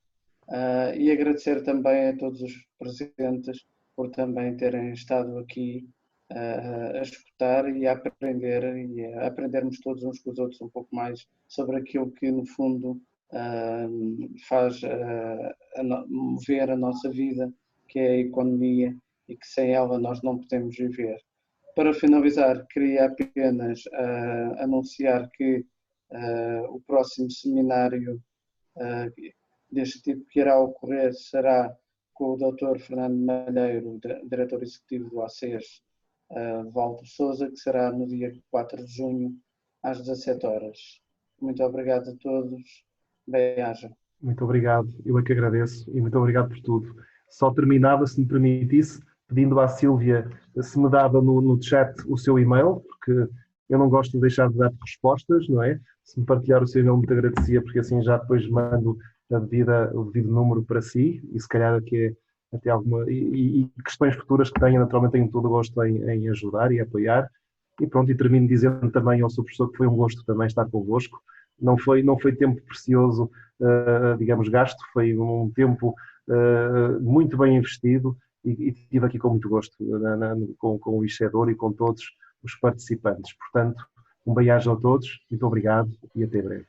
E agradecer também a todos os presentes por também terem estado aqui a escutar e a aprender, e a aprendermos todos uns com os outros um pouco mais sobre aquilo que, no fundo, faz mover a nossa vida, que é a economia, e que sem ela nós não podemos viver. Para finalizar, queria apenas anunciar que o próximo seminário deste tipo que irá ocorrer será com o Dr. Fernando Malheiro, diretor executivo do ACES Val do Sousa, que será no dia 4 de junho, às 17 horas. Muito obrigado a todos. Bem-aja. Muito obrigado, eu é que agradeço e muito obrigado por tudo. Só terminava, se me permitisse, pedindo à Sílvia se me dava no chat o seu e-mail, porque eu não gosto de deixar de dar respostas, não é? Se me partilhar o seu e-mail, muito agradecia, porque assim já depois mando o devido número para si, e se calhar aqui é até alguma... E questões futuras que tenha, naturalmente tenho todo o gosto em ajudar e apoiar. E pronto, e termino dizendo também ao seu professor que foi um gosto também estar convosco. Não foi tempo precioso, digamos, gasto, foi um tempo muito bem investido e estive aqui com muito gosto com o Ixedor e com todos os participantes. Portanto, um bem-aja a todos, muito obrigado e até breve.